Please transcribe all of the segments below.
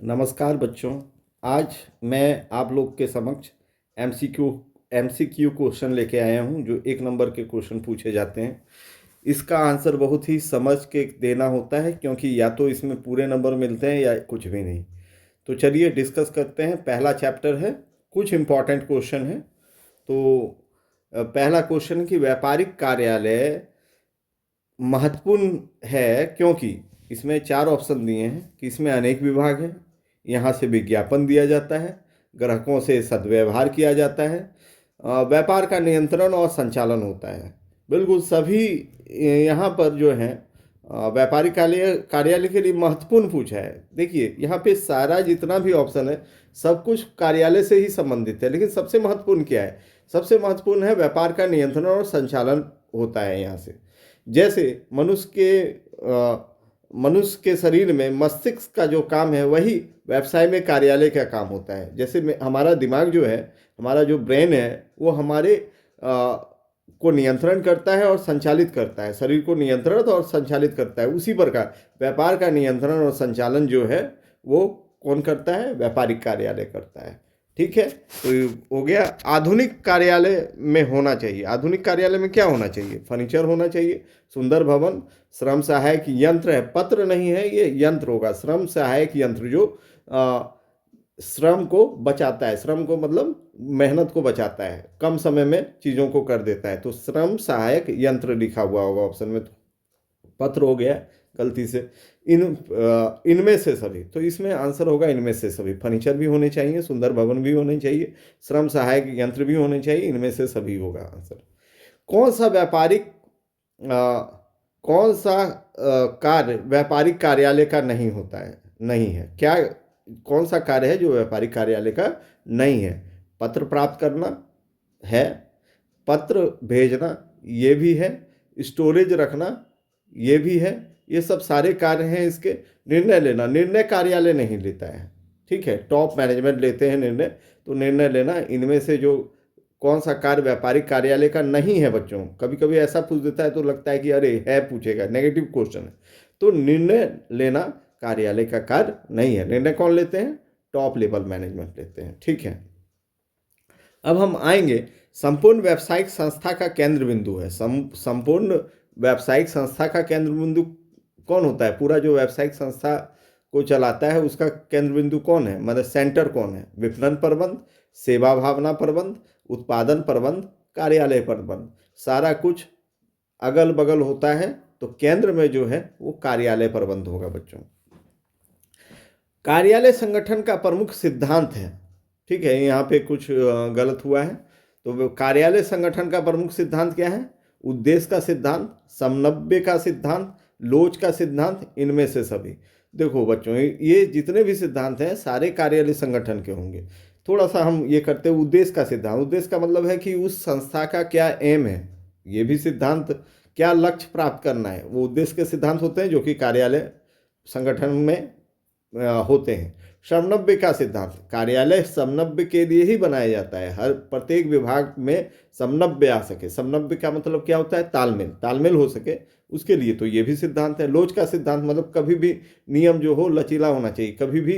नमस्कार बच्चों। आज मैं आप लोग के समक्ष एमसीक्यू क्वेश्चन लेके आया हूँ जो 1 नंबर के क्वेश्चन पूछे जाते हैं। इसका आंसर बहुत ही समझ के देना होता है क्योंकि या तो इसमें पूरे नंबर मिलते हैं या कुछ भी नहीं। तो चलिए डिस्कस करते हैं। पहला चैप्टर है, कुछ इम्पॉर्टेंट क्वेश्चन है। तो पहला क्वेश्चन कि व्यापारिक कार्यालय महत्वपूर्ण है क्योंकि इसमें 4 ऑप्शन दिए हैं कि इसमें अनेक विभाग हैं, यहाँ से विज्ञापन दिया जाता है, ग्राहकों से सद्व्यवहार किया जाता है, व्यापार का नियंत्रण और संचालन होता है। बिल्कुल सभी यहाँ पर जो है व्यापारिक कार्यालय के लिए महत्वपूर्ण पूछा है। देखिए यहाँ पे सारा जितना भी ऑप्शन है सब कुछ कार्यालय से ही संबंधित है, लेकिन सबसे महत्वपूर्ण क्या है? सबसे महत्वपूर्ण है व्यापार का नियंत्रण और संचालन होता है यहाँ से। जैसे मनुष्य के शरीर में मस्तिष्क का जो काम है वही व्यवसाय में कार्यालय का काम होता है। जैसे हमारा दिमाग जो है, हमारा जो ब्रेन है, वो हमारे को नियंत्रण करता है और संचालित करता है, शरीर को नियंत्रण और संचालित करता है। उसी प्रकार व्यापार का नियंत्रण और संचालन जो है वो कौन करता है? व्यापारिक कार्यालय करता है। ठीक है, तो हो गया। आधुनिक कार्यालय में होना चाहिए, आधुनिक कार्यालय में क्या होना चाहिए? फर्नीचर होना चाहिए, सुंदर भवन, श्रम सहायक यंत्र है, पत्र नहीं है, ये यंत्र होगा। श्रम सहायक यंत्र जो श्रम को बचाता है, श्रम को मतलब मेहनत को बचाता है, कम समय में चीज़ों को कर देता है। तो श्रम सहायक यंत्र लिखा हुआ होगा ऑप्शन में। तो पत्र हो गया गलती से। इनमें से सभी, तो इसमें आंसर होगा इनमें से सभी। फर्नीचर भी होने चाहिए, सुंदर भवन भी होने चाहिए, श्रम सहायक यंत्र भी होने चाहिए, इनमें से सभी होगा आंसर। कौन सा कार्य व्यापारिक कार्यालय का नहीं होता है? नहीं है क्या? कौन सा कार्य है जो व्यापारिक कार्यालय का नहीं है? पत्र प्राप्त करना है, पत्र भेजना ये भी है, स्टोरेज रखना ये भी है। ये सब सारे कार्य हैं इसके। निर्णय लेना, निर्णय कार्यालय नहीं लेता है, ठीक है, टॉप मैनेजमेंट लेते हैं निर्णय। तो निर्णय लेना, इनमें से जो कौन सा कार्य व्यापारिक कार्यालय का नहीं है? बच्चों कभी कभी ऐसा पूछ देता है तो लगता है कि अरे है, पूछेगा, नेगेटिव क्वेश्चन है। तो निर्णय लेना कार्यालय का कार्य नहीं है। निर्णय कौन लेते हैं? टॉप लेवल मैनेजमेंट लेते हैं। ठीक है, अब हम आएंगे संपूर्ण व्यावसायिक संस्था का केंद्र बिंदु है। संपूर्ण व्यावसायिक संस्था का केंद्र बिंदु कौन होता है? पूरा जो व्यावसायिक संस्था को चलाता है उसका केंद्र बिंदु कौन है? मतलब सेंटर कौन है? विपणन प्रबंध, सेवा भावना प्रबंध, उत्पादन प्रबंध, कार्यालय प्रबंध, सारा कुछ अगल बगल होता है। तो केंद्र में जो है वो कार्यालय प्रबंध होगा बच्चों। कार्यालय संगठन का प्रमुख सिद्धांत है। ठीक है, यहाँ पे कुछ गलत हुआ है। तो कार्यालय संगठन का प्रमुख सिद्धांत क्या है? उद्देश्य का सिद्धांत, समन्वय का सिद्धांत, लोच का सिद्धांत, इनमें से सभी। देखो बच्चों, ये जितने भी सिद्धांत हैं सारे कार्यालय संगठन के होंगे। थोड़ा सा हम ये करते हैं उद्देश्य का सिद्धांत। उद्देश्य का मतलब है कि उस संस्था का क्या एम है, ये भी सिद्धांत, क्या लक्ष्य प्राप्त करना है, वो उद्देश्य के सिद्धांत होते हैं जो कि कार्यालय संगठन में होते हैं। समन्वय का सिद्धांत, कार्यालय समन्वय के लिए ही बनाया जाता है, हर प्रत्येक विभाग में समन्वय आ सके। समन्वय का मतलब क्या होता है? तालमेल, तालमेल हो सके उसके लिए। तो ये भी सिद्धांत है। लोच का सिद्धांत मतलब कभी भी नियम जो हो लचीला होना चाहिए, कभी भी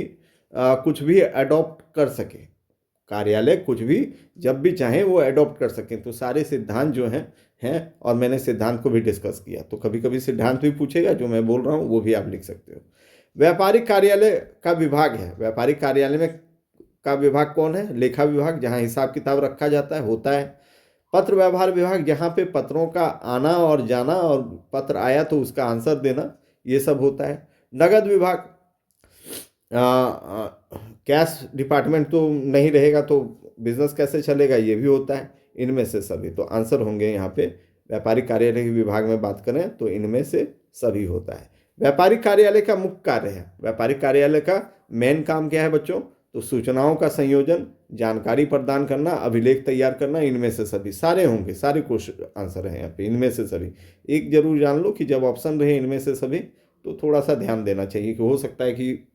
कुछ भी अडॉप्ट कर सके कार्यालय, कुछ भी जब भी चाहे वो अडॉप्ट कर सकें। तो सारे सिद्धांत जो हैं और मैंने सिद्धांत को भी डिस्कस किया। तो कभी कभी सिद्धांत भी पूछेगा, जो मैं बोल रहा हूँ वो भी आप लिख सकते हो। व्यापारिक कार्यालय का विभाग है। व्यापारिक कार्यालय में का विभाग कौन है? लेखा विभाग, जहाँ हिसाब किताब रखा जाता है, होता है। पत्र व्यवहार विभाग, जहाँ पे पत्रों का आना और जाना, और पत्र आया तो उसका आंसर देना, ये सब होता है। नगद विभाग, कैश डिपार्टमेंट तो नहीं रहेगा तो बिजनेस कैसे चलेगा, ये भी होता है। इनमें से सभी, तो आंसर होंगे यहाँ पे। व्यापारिक कार्यालय के विभाग में बात करें तो इनमें से सभी होता है। व्यापारिक कार्यालय का मुख्य कार्य है, व्यापारिक कार्यालय का मेन काम क्या है बच्चों? तो सूचनाओं का संयोजन, जानकारी प्रदान करना, अभिलेख तैयार करना, इनमें से सभी सारे होंगे। सारे क्वेश्चन आंसर है यहाँ पे, इनमें से सभी। एक जरूर जान लो कि जब ऑप्शन रहे इनमें से सभी तो थोड़ा सा ध्यान देना चाहिए कि हो सकता है कि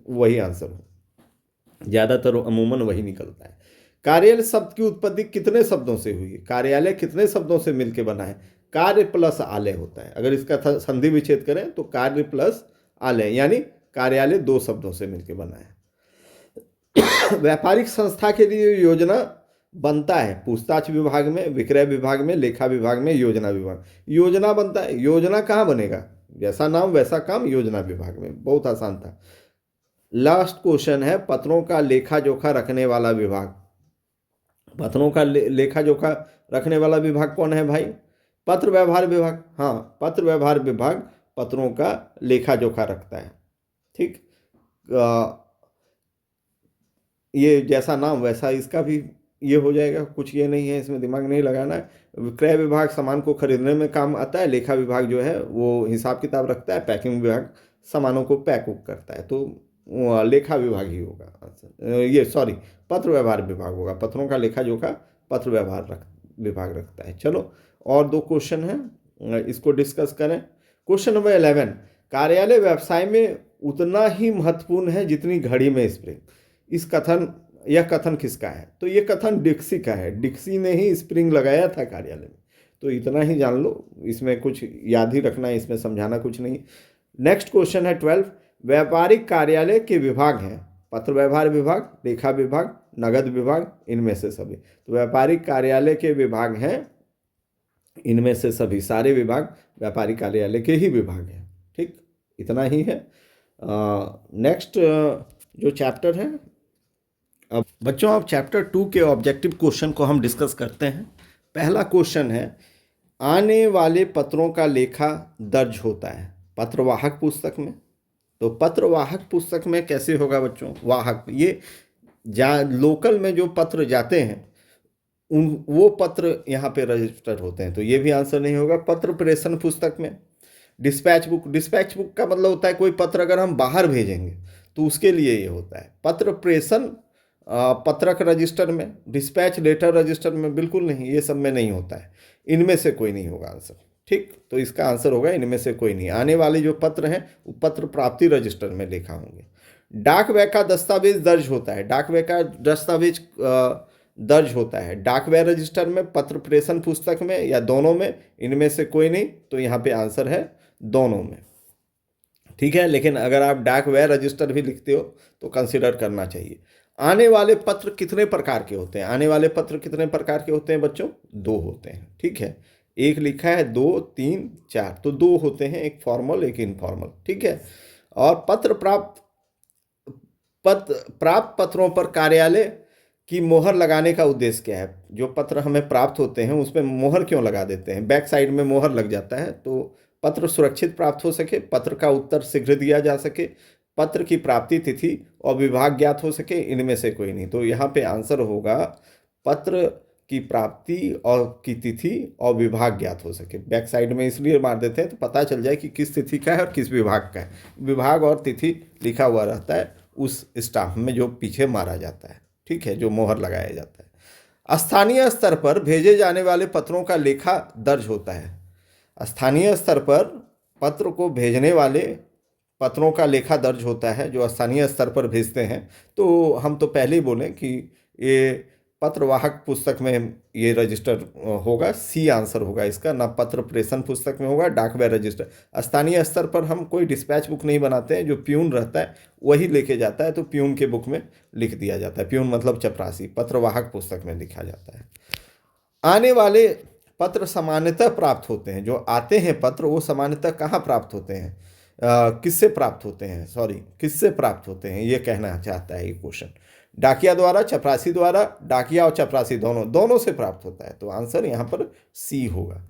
वही आंसर हो, ज़्यादातर अमूमन वही निकलता है। कार्यालय शब्द की उत्पत्ति कितने शब्दों से हुई है? कार्यालय कितने शब्दों से मिलकर बना है? कार्य प्लस आलय होता है। अगर इसका संधि विच्छेद करें तो कार्य प्लस आलय, यानी कार्यालय 2 शब्दों से मिलकर बना है। व्यापारिक संस्था के लिए योजना बनता है पूछताछ विभाग में, विक्रय विभाग में, लेखा विभाग में, योजना विभाग। योजना बनता है, योजना कहाँ बनेगा? जैसा नाम वैसा काम, योजना विभाग में। बहुत आसान था। लास्ट क्वेश्चन है, पत्रों का लेखा जोखा रखने वाला विभाग। पत्रों का लेखा जोखा रखने वाला विभाग कौन है भाई? पत्र व्यवहार विभाग। हाँ, पत्र व्यवहार विभाग पत्रों का लेखा जोखा रखता है। ठीक, ये जैसा नाम वैसा इसका भी ये हो जाएगा, कुछ ये नहीं है, इसमें दिमाग नहीं लगाना है। विक्रय विभाग सामान को खरीदने में काम आता है, लेखा विभाग जो है वो हिसाब किताब रखता है, पैकिंग विभाग सामानों को पैक उक करता है, तो लेखा विभाग ही होगा। ये सॉरी, पत्र व्यवहार विभाग होगा। पत्रों का लेखा जोखा पत्र व्यवहार विभाग रखता है। चलो, और 2 क्वेश्चन हैं, इसको डिस्कस करें। क्वेश्चन नंबर 11, कार्यालय व्यवसाय में उतना ही महत्वपूर्ण है जितनी घड़ी में स्प्रिंग। यह कथन किसका है? तो ये कथन डिक्सी का है। डिक्सी ने ही स्प्रिंग लगाया था कार्यालय में। तो इतना ही जान लो, इसमें कुछ याद ही रखना है, इसमें समझाना कुछ नहीं। नेक्स्ट क्वेश्चन है 12, व्यापारिक कार्यालय के विभाग हैं पत्र व्यवहार विभाग, लेखा विभाग, नगद विभाग, इनमें से सभी। तो व्यापारिक कार्यालय के विभाग हैं इनमें से सभी, सारे विभाग व्यापारिक कार्यालय के ही विभाग हैं। ठीक, इतना ही है। नेक्स्ट जो चैप्टर है, अब बच्चों आप चैप्टर 2 के ऑब्जेक्टिव क्वेश्चन को हम डिस्कस करते हैं। पहला क्वेश्चन है, आने वाले पत्रों का लेखा दर्ज होता है पत्रवाहक पुस्तक में। तो पत्रवाहक पुस्तक में कैसे होगा बच्चों? वाहक, ये लोकल में जो पत्र जाते हैं वो पत्र यहाँ पे रजिस्टर होते हैं, तो ये भी आंसर नहीं होगा। पत्र प्रेषण पुस्तक में। डिस्पैच बुक का मतलब होता है कोई पत्र अगर हम बाहर भेजेंगे तो उसके लिए ये होता है। पत्र प्रेषण पत्रक रजिस्टर में, डिस्पैच लेटर रजिस्टर में बिल्कुल नहीं, ये सब में नहीं होता है। इनमें से कोई नहीं होगा आंसर। ठीक, तो इसका आंसर होगा इनमें से कोई नहीं। आने वाले जो पत्र हैं वो पत्र प्राप्ति रजिस्टर में लिखा होंगे। डाक व्यय का दस्तावेज दर्ज होता है। डाक व्यय का दस्तावेज दर्ज होता है डाक व्यय रजिस्टर में, पत्र प्रेषण पुस्तक में, या दोनों में? इनमें से कोई नहीं, तो यहाँ पे आंसर है दोनों में। ठीक है, लेकिन अगर आप डाक व्यय रजिस्टर भी लिखते हो तो कंसिडर करना चाहिए। आने वाले पत्र कितने प्रकार के होते हैं? आने वाले पत्र कितने प्रकार के होते हैं बच्चों? 2 होते हैं। ठीक है, एक लिखा है 2, 3, 4, तो 2 होते हैं, एक फॉर्मल एक इनफॉर्मल। ठीक है, और प्राप्त पत्रों पर कार्यालय की मोहर लगाने का उद्देश्य क्या है? जो पत्र हमें प्राप्त होते हैं उसमें मोहर क्यों लगा देते हैं? बैक साइड में मोहर लग जाता है तो पत्र सुरक्षित प्राप्त हो सके, पत्र का उत्तर शीघ्र दिया जा सके, पत्र की प्राप्ति तिथि और विभाग ज्ञात हो सके। इनमें से कोई नहीं, तो यहाँ पे आंसर होगा पत्र की प्राप्ति और की तिथि और विभाग ज्ञात हो सके। बैक साइड में इसलिए मार देते हैं तो पता चल जाए कि किस तिथि का है और किस विभाग का है। विभाग और तिथि लिखा हुआ रहता है उस स्टाम्प में जो पीछे मारा जाता है। ठीक है, जो मोहर लगाया जाता है। स्थानीय स्तर पर भेजे जाने वाले पत्रों का लेखा दर्ज होता है। स्थानीय स्तर पर पत्र को भेजने वाले पत्रों का लेखा दर्ज होता है जो स्थानीय स्तर पर भेजते हैं। तो हम तो पहले ही बोले कि ये पत्रवाहक पुस्तक में ये रजिस्टर होगा, सी आंसर होगा इसका, ना पत्र प्रेषण पुस्तक में होगा, डाक व्यय रजिस्टर। स्थानीय स्तर पर हम कोई डिस्पैच बुक नहीं बनाते हैं, जो प्यून रहता है वही लेके जाता है, तो प्यून के बुक में लिख दिया जाता है। प्यून मतलब चपरासी, पत्रवाहक पुस्तक में लिखा जाता है। आने वाले पत्र सामान्यतः प्राप्त होते हैं, जो आते हैं पत्र वो सामान्यतः कहाँ प्राप्त होते हैं? किससे प्राप्त होते हैं? किससे प्राप्त होते हैं ये कहना चाहता है ये क्वेश्चन। डाकिया द्वारा, चपरासी द्वारा, डाकिया और चपरासी दोनों से प्राप्त होता है, तो आंसर यहाँ पर सी होगा।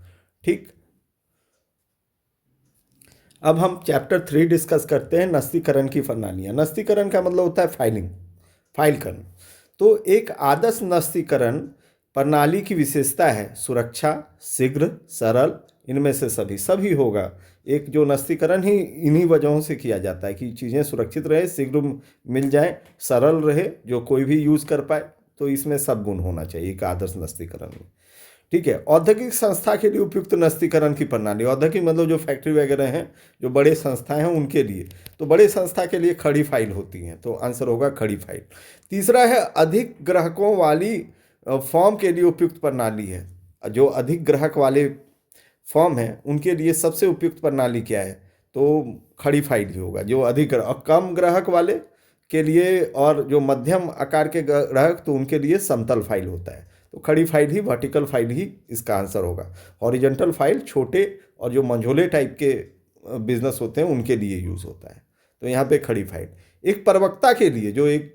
ठीक, अब हम चैप्टर 3 डिस्कस करते हैं, नस्तीकरण की प्रणालियाँ। नस्तीकरण का मतलब होता है फाइल करना। तो एक आदर्श नस्तीकरण प्रणाली की विशेषता है सुरक्षा, शीघ्र, सरल, इनमें से सभी होगा। एक जो नस्तीकरण ही इन्हीं वजहों से किया जाता है कि चीज़ें सुरक्षित रहे, शीघ्र मिल जाए, सरल रहे, जो कोई भी यूज़ कर पाए। तो इसमें सब गुण होना चाहिए एक आदर्श नस्तीकरण में। ठीक है, औद्योगिक संस्था के लिए उपयुक्त नस्तीकरण की प्रणाली। औद्योगिक मतलब जो फैक्ट्री वगैरह हैं, जो बड़े संस्थाएं हैं उनके लिए, तो बड़े संस्था के लिए खड़ी फाइल होती हैं, तो आंसर होगा खड़ी फाइल। तीसरा है अधिक ग्राहकों वाली फॉर्म के लिए उपयुक्त प्रणाली है। जो अधिक ग्राहक वाले फॉर्म है उनके लिए सबसे उपयुक्त प्रणाली क्या है? तो खड़ी फाइल ही होगा। जो अधिक कम ग्राहक वाले के लिए और जो मध्यम आकार के ग्रह तो उनके लिए समतल फाइल होता है। तो खड़ी फाइल ही, वर्टिकल फाइल ही इसका आंसर होगा। हॉरिजॉन्टल फाइल छोटे और जो मंझोले टाइप के बिजनेस होते हैं उनके लिए यूज़ होता है। तो यहाँ पे खड़ी फाइल। एक प्रवक्ता के लिए, जो एक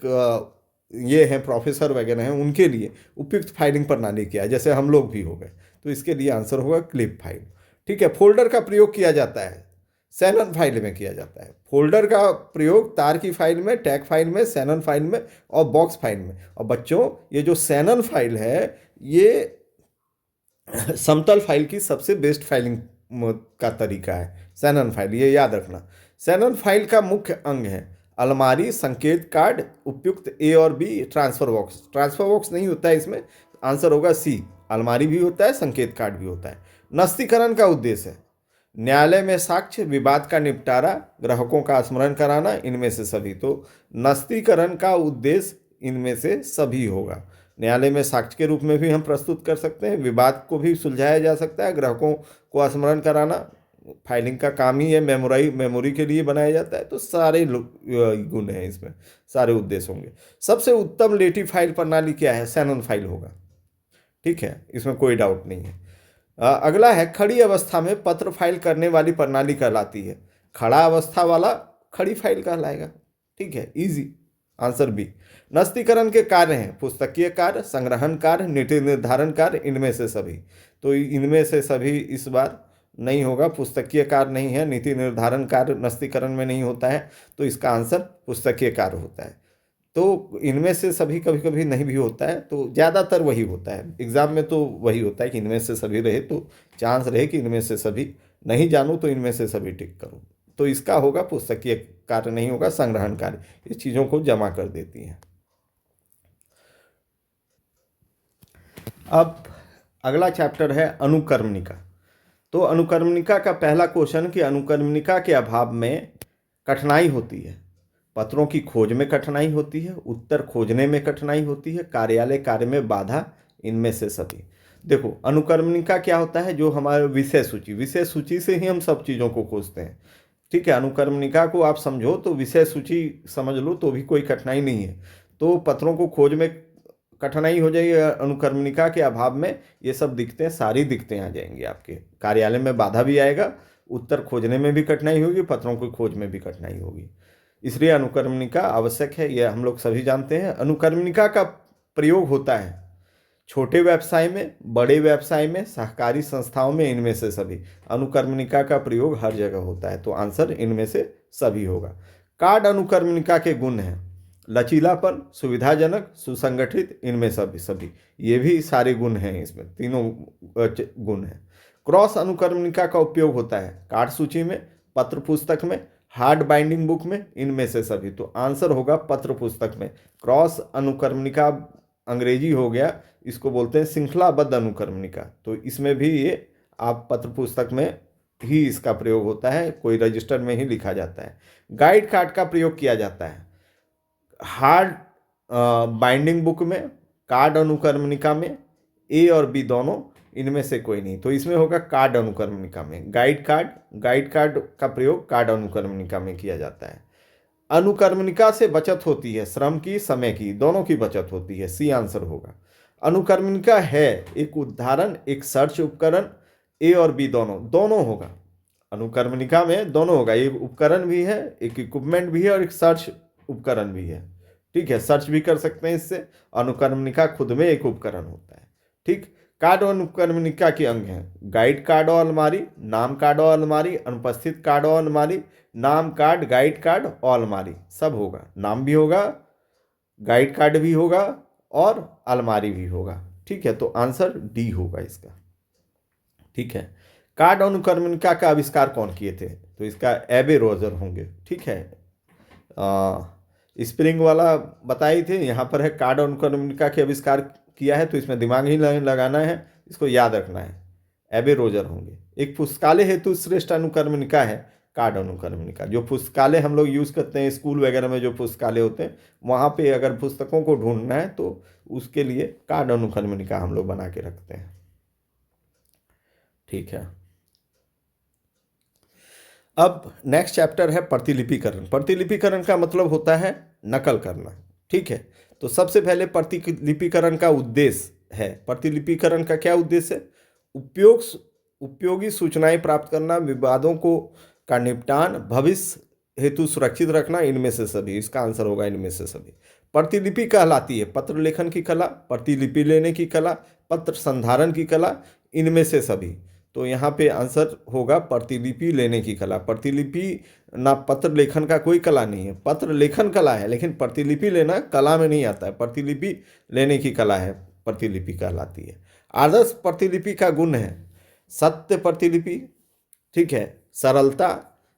ये हैं प्रोफेसर वगैरह हैं, उनके लिए उपयुक्त फाइलिंग प्रणाली क्या है, जैसे हम लोग भी हो गए, तो इसके लिए आंसर होगा क्लिप फाइल। ठीक है। फोल्डर का प्रयोग किया जाता है शैनन फाइल में किया जाता है। फोल्डर का प्रयोग तार की फाइल में, टैग फाइल में, शैनन फाइल में और बॉक्स फाइल में। और बच्चों, ये जो शैनन फाइल है ये समतल फाइल की सबसे बेस्ट फाइलिंग का तरीका है। शैनन फाइल, ये याद रखना। शैनन फाइल का मुख्य अंग है अलमारी, संकेत कार्ड, उपयुक्त ए और B, transfer box. Transfer box नहीं होता है इसमें, आंसर होगा सी। अलमारी भी होता है, संकेत कार्ड भी होता है। नस्तीकरण का उद्देश्य है न्यायालय में साक्ष्य, विवाद का निपटारा, ग्राहकों का स्मरण कराना, इनमें से सभी। तो नस्तीकरण का उद्देश्य इनमें से सभी होगा। न्यायालय में साक्ष्य के रूप में भी हम प्रस्तुत कर सकते हैं, विवाद को भी सुलझाया जा सकता है, ग्राहकों को स्मरण कराना फाइलिंग का काम ही है, मेमोरी के लिए बनाया जाता है। तो सारे गुण हैं इसमें, सारे उद्देश्य होंगे। सबसे उत्तम लेटिव फाइल प्रणाली क्या है? शैनन फाइल होगा। ठीक है, इसमें कोई डाउट नहीं है। अगला है खड़ी अवस्था में पत्र फाइल करने वाली प्रणाली कहलाती है। खड़ा अवस्था वाला खड़ी फाइल कहलाएगा। ठीक है, इजी। Answer B. नस्तीकरण के कार्य हैं पुस्तकीय कार्य, संग्रहण कार्य, नीति निर्धारण कार्य, इनमें से सभी। तो इनमें से सभी इस बार नहीं होगा, पुस्तकीय कार्य नहीं है, नीति निर्धारण कार्य नस्तीकरण में नहीं होता है, तो इसका आंसर पुस्तकीय कार्य होता है। तो इनमें से सभी कभी कभी नहीं भी होता है, तो ज़्यादातर वही होता है एग्जाम में, तो वही होता है कि इनमें से सभी रहे, तो चांस रहे कि इनमें से सभी। नहीं जानूँ तो इनमें से सभी टिक करूँ, तो इसका होगा पुस्तकीय कार्य नहीं होगा, संग्रहण कार्य। इस चीज़ों को जमा कर देती हैं। अब अगला चैप्टर है अनुक्रमणिका। तो अनुक्रमणिका का पहला क्वेश्चन कि अनुक्रमणिका के अभाव में कठिनाई होती है। पत्रों की खोज में कठिनाई होती है, उत्तर खोजने में कठिनाई होती है, कार्यालय कार्य में बाधा, इनमें से सभी। देखो, अनुक्रमणिका क्या होता है? जो हमारे विषय सूची से ही हम सब चीज़ों को खोजते हैं। ठीक है, अनुक्रमणिका को आप समझो तो विषय सूची समझ लो तो भी कोई कठिनाई नहीं है। तो पत्रों को खोज में कठिनाई हो जाएगी, अनुक्रमणिका के अभाव में ये सब दिक्कतें सारी दिक्कतें आ जाएंगी आपके। कार्यालय में बाधा भी आएगा, उत्तर खोजने में भी कठिनाई होगी, पत्रों की खोज में भी कठिनाई होगी। इसलिए अनुक्रमणिका आवश्यक है, यह हम लोग सभी जानते हैं। अनुक्रमणिका का प्रयोग होता है छोटे व्यवसाय में, बड़े व्यवसाय में, सहकारी संस्थाओं में, इनमें से सभी। अनुक्रमणिका का प्रयोग हर जगह होता है, तो आंसर इनमें से सभी होगा। कार्ड अनुक्रमणिका के गुण हैं लचीलापन, सुविधाजनक, सुसंगठित, इनमें सभी। ये भी सारे गुण हैं, इसमें तीनों गुण हैं। क्रॉस अनुक्रमणिका का उपयोग होता है कार्ड सूची में, पत्र पुस्तक में, हार्ड बाइंडिंग बुक में, इनमें से सभी। तो आंसर होगा पत्र पुस्तक में। क्रॉस अनुक्रमणिका अंग्रेजी हो गया, इसको बोलते हैं श्रृंखलाबद्ध अनुक्रमणिका। तो इसमें भी ये आप पत्र पुस्तक में ही इसका प्रयोग होता है, कोई रजिस्टर में ही लिखा जाता है। गाइड कार्ड का प्रयोग किया जाता है हार्ड बाइंडिंग बुक में, कार्ड अनुक्रमणिका में, ए और बी दोनों, इनमें से कोई नहीं। तो इसमें होगा कार्ड अनुक्रमणिका में। गाइड कार्ड का प्रयोग कार्ड अनुक्रमणिका में किया जाता है। अनुक्रमणिका से बचत होती है श्रम की, समय की, दोनों की बचत होती है, सी आंसर होगा। अनुक्रमणिका है एक उदाहरण, एक सर्च उपकरण, ए और बी दोनों होगा। अनुक्रमणिका में दोनों होगा, एक उपकरण भी है, एक इक्विपमेंट भी है और एक सर्च उपकरण भी है। ठीक है, सर्च भी कर सकते हैं इससे। अनुक्रमणिका खुद में एक उपकरण होता है। ठीक, कार्ड और अनुक्रमणिका के अंग हैं गाइड कार्ड और अलमारी, नाम कार्ड और अलमारी, अनुपस्थित कार्ड और अलमारी, नाम कार्ड, गाइड कार्ड और अलमारी, सब होगा। नाम भी होगा, गाइड कार्ड भी होगा और अलमारी भी होगा। ठीक है, तो आंसर डी होगा इसका। ठीक है, कार्ड अनुक्रमणिका का आविष्कार कौन किए थे? तो इसका एबे रोजर होंगे। ठीक है, स्प्रिंग वाला बताए थे, यहाँ पर है कार्ड अनुक्रमणिका के आविष्कार किया है, तो इसमें दिमाग ही लगाना है, इसको याद रखना है। एबे रोजर होंगे। एक पुस्तकालय हेतु श्रेष्ठ अनुक्रमणिका है कार्ड अनुक्रमणिका। जो पुस्तकालय हम लोग यूज़ करते हैं, स्कूल वगैरह में जो पुस्तकालय होते हैं, वहाँ पे अगर पुस्तकों को ढूंढना है तो उसके लिए कार्ड अनुक्रमणिका हम लोग बना के रखते हैं। ठीक है, अब नेक्स्ट चैप्टर है प्रतिलिपिकरण। प्रतिलिपिकरण का मतलब होता है नकल करना। ठीक है, तो सबसे पहले प्रतिलिपिकरण का उद्देश्य है। प्रतिलिपिकरण का क्या उद्देश्य है? उपयोग उपयोगी सूचनाएं प्राप्त करना, विवादों को का निपटान, भविष्य हेतु सुरक्षित रखना, इनमें से सभी। इसका आंसर होगा इनमें से सभी। प्रतिलिपि कहलाती है पत्र लेखन की कला, प्रतिलिपि लेने की कला, पत्र संधारण की कला, इनमें से सभी। तो यहाँ पे आंसर होगा प्रतिलिपि लेने की कला। प्रतिलिपि ना पत्र लेखन का कोई कला नहीं है, पत्र लेखन कला है, लेकिन प्रतिलिपि लेना कला में नहीं आता है। प्रतिलिपि लेने की कला है, प्रतिलिपि कहलाती है। आदर्श प्रतिलिपि का गुण है सत्य प्रतिलिपि, ठीक है, सरलता,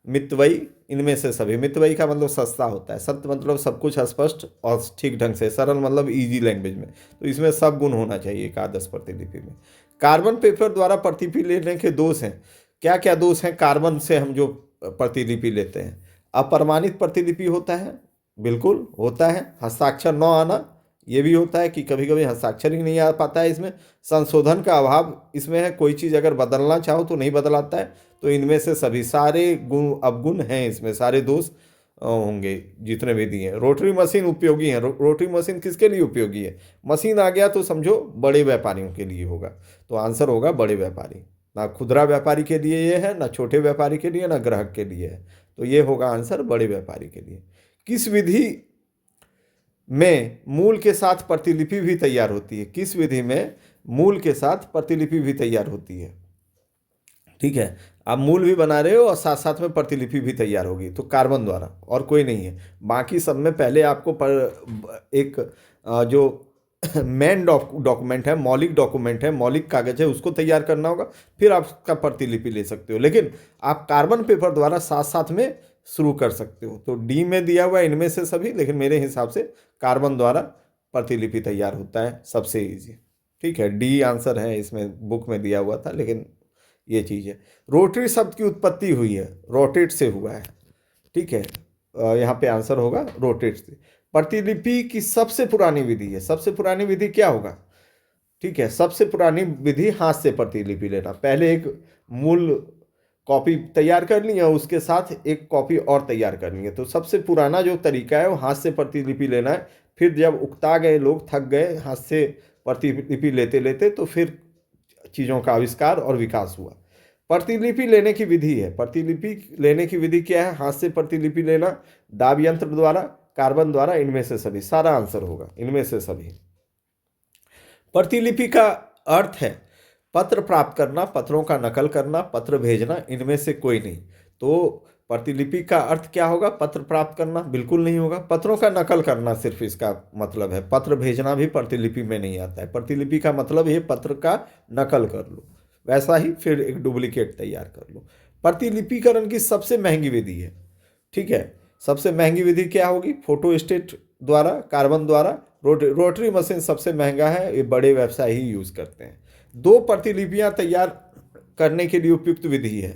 मितव्ययी, इनमें से सभी। मितव्ययी का मतलब सस्ता होता है, सत्य मतलब सब कुछ स्पष्ट और ठीक ढंग से, सरल मतलब इजी लैंग्वेज में। तो इसमें सब गुण होना चाहिए एक आदर्श प्रतिलिपि में। कार्बन पेपर द्वारा प्रतिलिपि लेने के दोष हैं। क्या क्या दोष हैं कार्बन से हम जो प्रतिलिपि लेते हैं? अप्रमाणित प्रतिलिपि होता है, बिल्कुल होता है। हस्ताक्षर न आना, ये भी होता है कि कभी कभी हस्ताक्षर ही नहीं आ पाता है इसमें। संशोधन का अभाव इसमें है, कोई चीज़ अगर बदलना चाहो तो नहीं बदलाता है। तो इनमें से सभी सारे गुण अवगुण हैं, इसमें सारे दोष होंगे जितने भी दिए हैं। रोटरी मशीन उपयोगी है। रोटरी मशीन किसके लिए उपयोगी है? मशीन आ गया तो समझो बड़े व्यापारियों के लिए होगा, तो आंसर होगा बड़े व्यापारी। ना खुदरा व्यापारी के लिए ये है, ना छोटे व्यापारी के लिए, ना ग्राहक के लिए है। तो ये होगा आंसर बड़े व्यापारी के लिए। किस विधि में मूल के साथ प्रतिलिपि भी तैयार होती है? किस विधि में मूल के साथ प्रतिलिपि भी तैयार होती है? ठीक है, आप मूल भी बना रहे हो और साथ साथ में प्रतिलिपि भी तैयार होगी, तो कार्बन द्वारा, और कोई नहीं है। बाकी सब में पहले आपको एक जो मेन डॉक्यूमेंट है, मौलिक डॉक्यूमेंट है, मौलिक कागज है, उसको तैयार करना होगा, फिर आप उसका प्रतिलिपि ले सकते हो। लेकिन आप कार्बन पेपर द्वारा साथ साथ में शुरू कर सकते हो। तो डी में दिया हुआ इनमें से सभी, लेकिन मेरे हिसाब से कार्बन द्वारा प्रतिलिपि तैयार होता है सबसे ईजी। ठीक है, डी आंसर है, इसमें बुक में दिया हुआ था, लेकिन ये चीज़ है। रोटरी शब्द की उत्पत्ति हुई है, रोटेट से हुआ है। ठीक है, यहाँ पे आंसर होगा रोटेट से। प्रतिलिपि की सबसे पुरानी विधि है, सबसे पुरानी विधि क्या होगा? ठीक है, सबसे पुरानी विधि हाथ से प्रतिलिपि लेना। पहले एक मूल कॉपी तैयार कर ली है, उसके साथ एक कॉपी और तैयार करनी है। तो सबसे पुराना जो तरीका है वो हाथ से प्रतिलिपि लेना है। फिर जब उकता गए, लोग थक गए हाथ से प्रतिलिपि लेते लेते, तो फिर चीज़ों का आविष्कार और विकास हुआ। प्रतिलिपि लेने की विधि है, प्रतिलिपि लेने की विधि क्या है? हाथ से प्रतिलिपि लेना, दाब यंत्र द्वारा, कार्बन द्वारा, इनमें से सभी। सारा आंसर होगा इनमें से सभी। प्रतिलिपि का अर्थ है पत्र प्राप्त करना, पत्रों का नकल करना, पत्र भेजना, इनमें से कोई नहीं। तो प्रतिलिपि का अर्थ क्या होगा? पत्र प्राप्त करना बिल्कुल नहीं होगा, पत्रों का नकल करना सिर्फ इसका मतलब है। पत्र भेजना भी प्रतिलिपि में नहीं आता है। प्रतिलिपि का मतलब ये पत्र का नकल कर लो, वैसा ही फिर एक डुप्लीकेट तैयार कर लो। प्रतिलिपिकरण की सबसे महंगी विधि है। ठीक है, सबसे महंगी विधि क्या होगी? फोटोस्टेट द्वारा, कार्बन द्वारा, रोटरी मशीन सबसे महंगा है, ये बड़े व्यवसाय ही यूज़ करते हैं। दो प्रतिलिपियां तैयार करने के लिए उपयुक्त विधि है,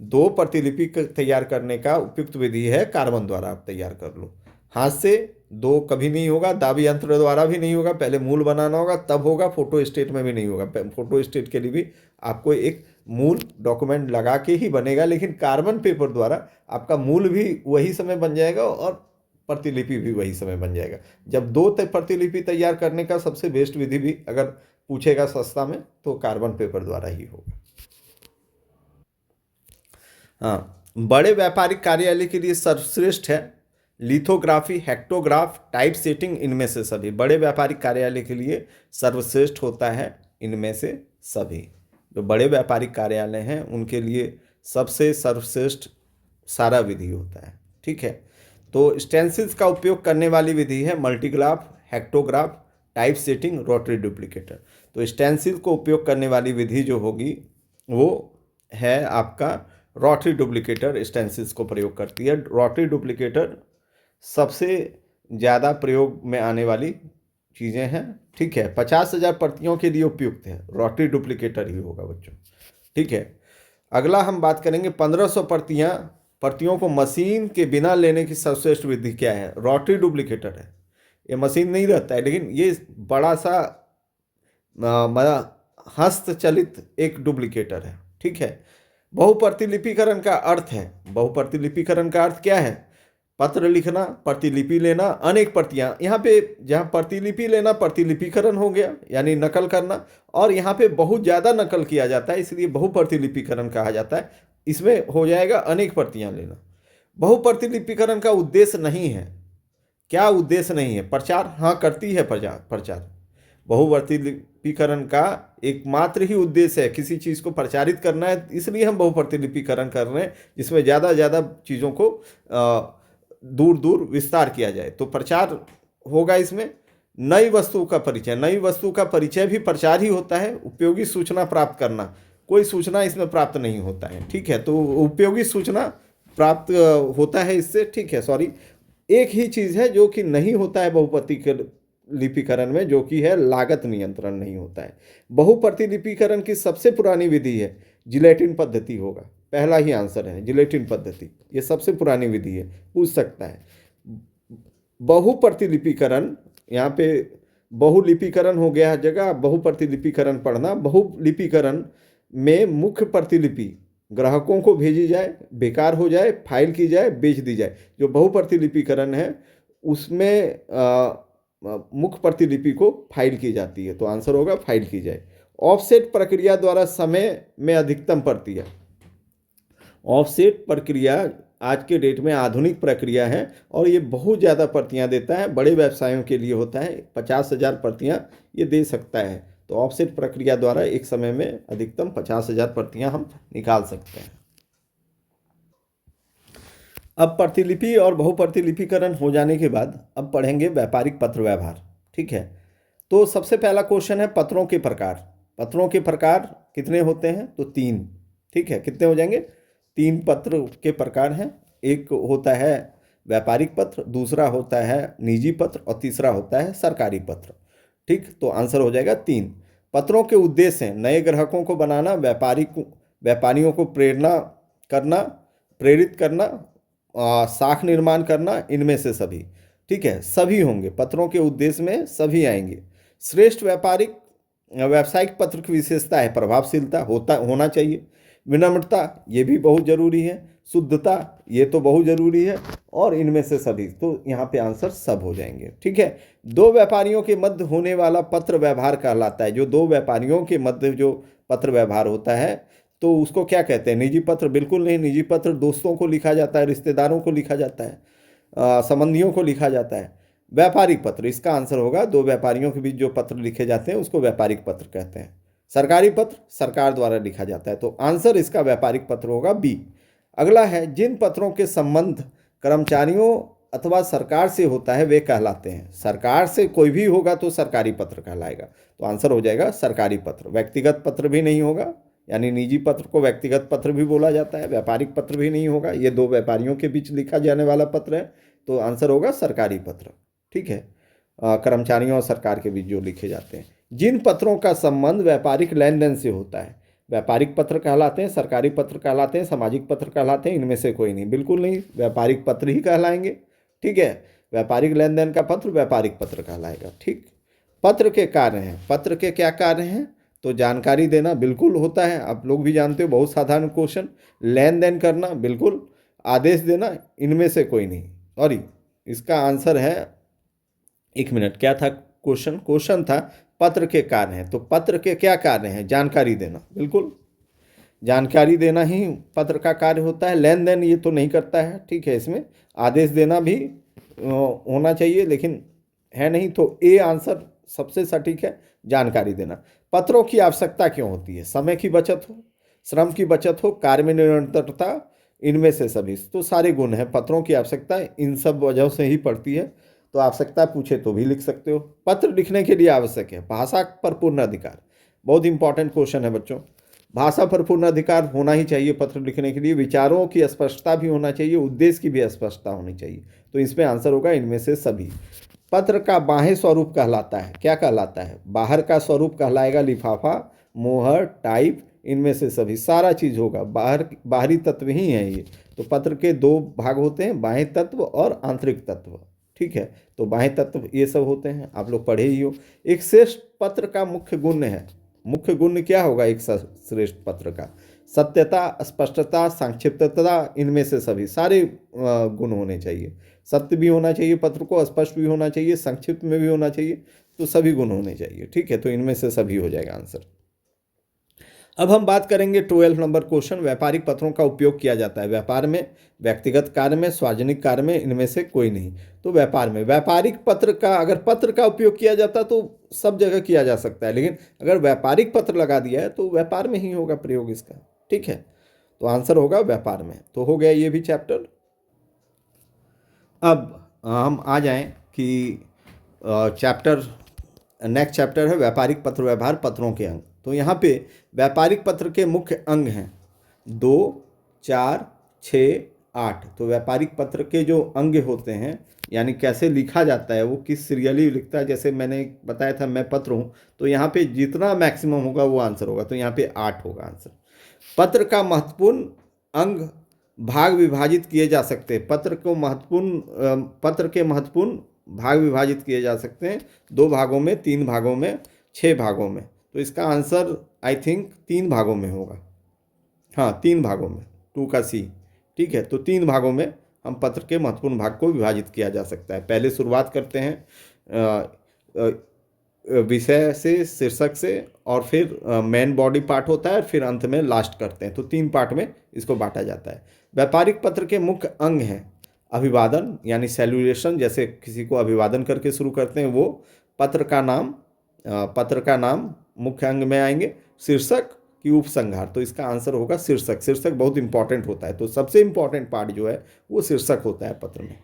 दो प्रतिलिपि तैयार करने का उपयुक्त विधि है कार्बन द्वारा। आप तैयार कर लो, हाथ से दो कभी नहीं होगा, दाबी यंत्र द्वारा भी नहीं होगा, पहले मूल बनाना होगा तब होगा, फोटो स्टेट में भी नहीं होगा। फोटो स्टेट के लिए भी आपको एक मूल डॉक्यूमेंट लगा के ही बनेगा, लेकिन कार्बन पेपर द्वारा आपका मूल भी वही समय बन जाएगा और प्रतिलिपि भी वही समय बन जाएगा। जब दो प्रतिलिपि तैयार करने का सबसे बेस्ट विधि भी अगर पूछेगा सस्ता में, तो कार्बन पेपर द्वारा ही होगा। हाँ, बड़े व्यापारिक कार्यालय के लिए सर्वश्रेष्ठ है लिथोग्राफी, हेक्टोग्राफ, टाइप सेटिंग, इनमें से सभी। बड़े व्यापारिक कार्यालय के लिए सर्वश्रेष्ठ होता है इनमें से सभी। जो बड़े व्यापारिक कार्यालय हैं उनके लिए सबसे सर्वश्रेष्ठ सारा विधि होता है। ठीक है, तो स्टेंसिल्स का उपयोग करने वाली विधि है multigraph, hectograph, typesetting, rotary duplicator. तो स्टेंसिल को उपयोग करने वाली विधि जो होगी वो है आपका रोटरी डुप्लीकेटर। स्टेंसिल्स को प्रयोग करती है रोटरी डुप्लीकेटर, सबसे ज़्यादा प्रयोग में आने वाली चीज़ें हैं। ठीक है, 50,000 प्रतियों के लिए उपयुक्त है, रोटरी डुप्लीकेटर ही होगा बच्चों। ठीक है, अगला हम बात करेंगे 1500 प्रतियों को मशीन के बिना लेने की सर्वश्रेष्ठ विधि क्या है? रोटरी डुप्लीकेटर है। ये मशीन नहीं रहता है, लेकिन ये बड़ा सा हस्तचलित एक डुप्लीकेटर है। ठीक है, बहुप्रतिलिपिकरण का अर्थ है, बहुप्रतिलिपिकरण का अर्थ क्या है? पत्र लिखना, प्रतिलिपि लेना, अनेक प्रतियां। यहाँ पे जहाँ प्रतिलिपि लेना, प्रतिलिपिकरण हो गया यानी नकल करना, और यहाँ पे बहुत ज़्यादा नकल किया जाता है इसलिए बहुप्रतिलिपिकरण कहा जाता है। इसमें हो जाएगा अनेक प्रतियां लेना। बहुप्रतिलिपिकरण का उद्देश्य नहीं है। क्या उद्देश्य नहीं है? प्रचार, हाँ करती है प्रचार। बहुप्रतिलिपिकरण का एकमात्र ही उद्देश्य है किसी चीज़ को प्रचारित करना है, इसलिए हम बहुप्रतिलिपिकरण कर रहे हैं, जिसमें ज़्यादा ज़्यादा चीज़ों को दूर दूर विस्तार किया जाए, तो प्रचार होगा इसमें। नई वस्तु का परिचय, नई वस्तु का परिचय भी प्रचार ही होता है। उपयोगी सूचना प्राप्त करना, कोई सूचना इसमें प्राप्त नहीं होता है, ठीक है, तो उपयोगी सूचना प्राप्त होता है इससे, ठीक है, सॉरी। एक ही चीज़ है जो कि नहीं होता है बहुप्रतिलिपिकरण में, जो कि है लागत नियंत्रण नहीं होता है। बहुप्रतिलिपिकरण की सबसे पुरानी विधि है जिलेटिन पद्धति होगा, पहला ही आंसर है जिलेटिन पद्धति, ये सबसे पुरानी विधि है, पूछ सकता है। बहुप्रतिलिपिकरण, यहाँ पे बहुलिपिकरण हो गया जगह, बहुप्रतिलिपिकरण पढ़ना। बहुलिपिकरण में मुख्य प्रतिलिपि ग्राहकों को भेजी जाए, बेकार हो जाए, फाइल की जाए, बेच दी जाए। जो बहुप्रतिलिपिकरण है उसमें मुख्य प्रतिलिपि को फाइल की जाती है, तो आंसर होगा फाइल की जाए। ऑफसेट प्रक्रिया द्वारा समय में अधिकतम प्रक्रिया, ऑफसेट प्रक्रिया आज के डेट में आधुनिक प्रक्रिया है और ये बहुत ज़्यादा प्रतियां देता है, बड़े व्यवसायों के लिए होता है, 50,000 प्रतियां ये दे सकता है। तो ऑफसेट प्रक्रिया द्वारा एक समय में अधिकतम 50,000 प्रतियां हम निकाल सकते हैं। अब प्रतिलिपि और बहुप्रतिलिपिकरण हो जाने के बाद अब पढ़ेंगे व्यापारिक पत्र व्यवहार, ठीक है। तो सबसे पहला क्वेश्चन है पत्रों के प्रकार। पत्रों के प्रकार कितने होते हैं? तो 3, ठीक है। कितने हो जाएंगे? 3 पत्र के प्रकार हैं। एक होता है व्यापारिक पत्र, दूसरा होता है निजी पत्र और तीसरा होता है सरकारी पत्र, ठीक। तो आंसर हो जाएगा 3। पत्रों के उद्देश्य हैं नए ग्राहकों को बनाना, व्यापारियों को प्रेरित करना, साख निर्माण करना, इनमें से सभी, ठीक है, सभी होंगे पत्रों के उद्देश्य में, सभी आएंगे। श्रेष्ठ व्यावसायिक पत्र की विशेषता है प्रभावशीलता, होना चाहिए। विनम्रता, ये भी बहुत जरूरी है। शुद्धता, ये तो बहुत जरूरी है, और इनमें से सभी, तो यहाँ पे आंसर सब हो जाएंगे, ठीक है। 2 व्यापारियों के मध्य होने वाला पत्र व्यवहार कहलाता है। जो 2 व्यापारियों के मध्य जो पत्र व्यवहार होता है तो उसको क्या कहते हैं? निजी पत्र? बिल्कुल नहीं, निजी पत्र दोस्तों को लिखा जाता है, रिश्तेदारों को लिखा जाता है, संबंधियों को लिखा जाता है। व्यापारिक पत्र, इसका आंसर होगा 2 व्यापारियों के बीच जो पत्र लिखे जाते हैं उसको व्यापारिक पत्र कहते हैं। सरकारी पत्र सरकार द्वारा लिखा जाता है, तो आंसर इसका व्यापारिक पत्र होगा बी। अगला है जिन पत्रों के संबंध कर्मचारियों अथवा सरकार से होता है वे कहलाते हैं। सरकार से कोई भी होगा तो सरकारी पत्र कहलाएगा, तो आंसर हो जाएगा सरकारी पत्र। व्यक्तिगत पत्र भी नहीं होगा, यानी निजी पत्र को व्यक्तिगत पत्र भी बोला जाता है, व्यापारिक पत्र भी नहीं होगा। ये 2 व्यापारियों के बीच लिखा जाने वाला पत्र है, तो आंसर होगा सरकारी पत्र, ठीक है। कर्मचारियों और सरकार के बीच जो लिखे जाते हैं। जिन पत्रों का संबंध व्यापारिक लेन देन से होता है, व्यापारिक पत्र कहलाते हैं, सरकारी पत्र कहलाते हैं, सामाजिक पत्र कहलाते हैं, इनमें से कोई नहीं, बिल्कुल नहीं, व्यापारिक पत्र ही कहलाएंगे, ठीक है। व्यापारिक लेन देन का पत्र व्यापारिक पत्र कहलाएगा, ठीक। पत्र के कार्य हैं, पत्र के क्या कार्य हैं? तो जानकारी देना बिल्कुल होता है, आप लोग भी जानते हो, बहुत साधारण क्वेश्चन। लेन देन करना बिल्कुल, आदेश देना, इनमें से कोई नहीं। सॉरी, इसका आंसर है, 1 मिनट, क्या था क्वेश्चन? क्वेश्चन था पत्र के कार्य हैं, तो पत्र के क्या कार्य हैं? जानकारी देना, बिल्कुल जानकारी देना ही पत्र का कार्य होता है। लेन देन ये तो नहीं करता है, ठीक है। इसमें आदेश देना भी होना चाहिए, लेकिन है नहीं, तो ए आंसर सबसे सटीक है, जानकारी देना। पत्रों की आवश्यकता क्यों होती है? समय की बचत हो, श्रम की बचत हो, कार्य में निरंतरता, इनमें से सभी, तो सारे गुण हैं। पत्रों की आवश्यकता इन सब वजहों से ही पड़ती है, तो आवश्यकता पूछे तो भी लिख सकते हो। पत्र लिखने के लिए आवश्यक है भाषा पर पूर्ण अधिकार, बहुत इंपॉर्टेंट क्वेश्चन है बच्चों। भाषा पर पूर्ण अधिकार होना ही चाहिए पत्र लिखने के लिए। विचारों की स्पष्टता भी होना चाहिए, उद्देश्य की भी स्पष्टता होनी चाहिए, तो इसमें आंसर होगा इनमें से सभी। पत्र का बाह्य स्वरूप कहलाता है, क्या कहलाता है? बाहर का स्वरूप कहलाएगा लिफाफा, मोहर, टाइप, इनमें से सभी, सारा चीज होगा। बाहरी तत्व ही है ये। तो पत्र के 2 भाग होते हैं, बाह्य तत्व और आंतरिक तत्व, ठीक है। तो बाह्य तत्व ये सब होते हैं, आप लोग पढ़े ही हो। एक श्रेष्ठ पत्र का मुख्य गुण है, मुख्य गुण क्या होगा एक श्रेष्ठ पत्र का? सत्यता, स्पष्टता, संक्षिप्तता, इनमें से सभी सारे गुण होने चाहिए। सत्य भी होना चाहिए पत्र को, स्पष्ट भी होना चाहिए, संक्षिप्त में भी होना चाहिए, तो सभी गुण होने चाहिए। ठीक है, तो इनमें से सभी हो जाएगा आंसर। अब हम बात करेंगे 12 नंबर क्वेश्चन। व्यापारिक पत्रों का उपयोग किया जाता है व्यापार में, व्यक्तिगत कार्य में, सार्वजनिक कार्य में, इनमें से कोई नहीं। तो व्यापार में व्यापारिक पत्र का, अगर पत्र का उपयोग किया जाता तो सब जगह किया जा सकता है, लेकिन अगर व्यापारिक पत्र लगा दिया है तो व्यापार में ही होगा प्रयोग इसका। ठीक है, तो आंसर होगा व्यापार में। तो हो गया ये भी चैप्टर। अब हम आ जाएं कि चैप्टर, नेक्स्ट चैप्टर है व्यापारिक पत्र व्यवहार, पत्रों के अंग। तो यहाँ पे व्यापारिक पत्र के मुख्य अंग हैं 2, 4, 6, 8। तो व्यापारिक पत्र के जो अंग होते हैं, यानी कैसे लिखा जाता है, वो किस सीरियली लिखता है, जैसे मैंने बताया था मैं पत्र हूँ, तो यहाँ पे जितना मैक्सिमम होगा वो आंसर होगा, तो यहाँ पे 8 होगा आंसर। पत्र का महत्वपूर्ण अंग भाग विभाजित किए जा सकते हैं। पत्र के महत्वपूर्ण भाग विभाजित किए जा सकते हैं 2 भागों में, 3 भागों में, 6 भागों में। तो इसका आंसर आई थिंक 3 भागों में होगा। हाँ, 3 भागों में, 2 का सी। ठीक है, तो 3 भागों में हम पत्र के महत्वपूर्ण भाग को विभाजित किया जा सकता है। पहले शुरुआत करते हैं विषय से, शीर्षक से, और फिर मेन बॉडी पार्ट होता है, फिर अंत में लास्ट करते हैं। तो 3 पार्ट में इसको बांटा जाता है। व्यापारिक पत्र के मुख्य अंग हैं अभिवादन, यानी सैल्यूटेशन, जैसे किसी को अभिवादन करके शुरू करते हैं वो। पत्र का नाम मुख्य अंग में आएंगे। शीर्षक की उपसंहार, तो इसका आंसर होगा शीर्षक। शीर्षक बहुत इंपॉर्टेंट होता है, तो सबसे इंपॉर्टेंट पार्ट जो है वो शीर्षक होता है पत्र में।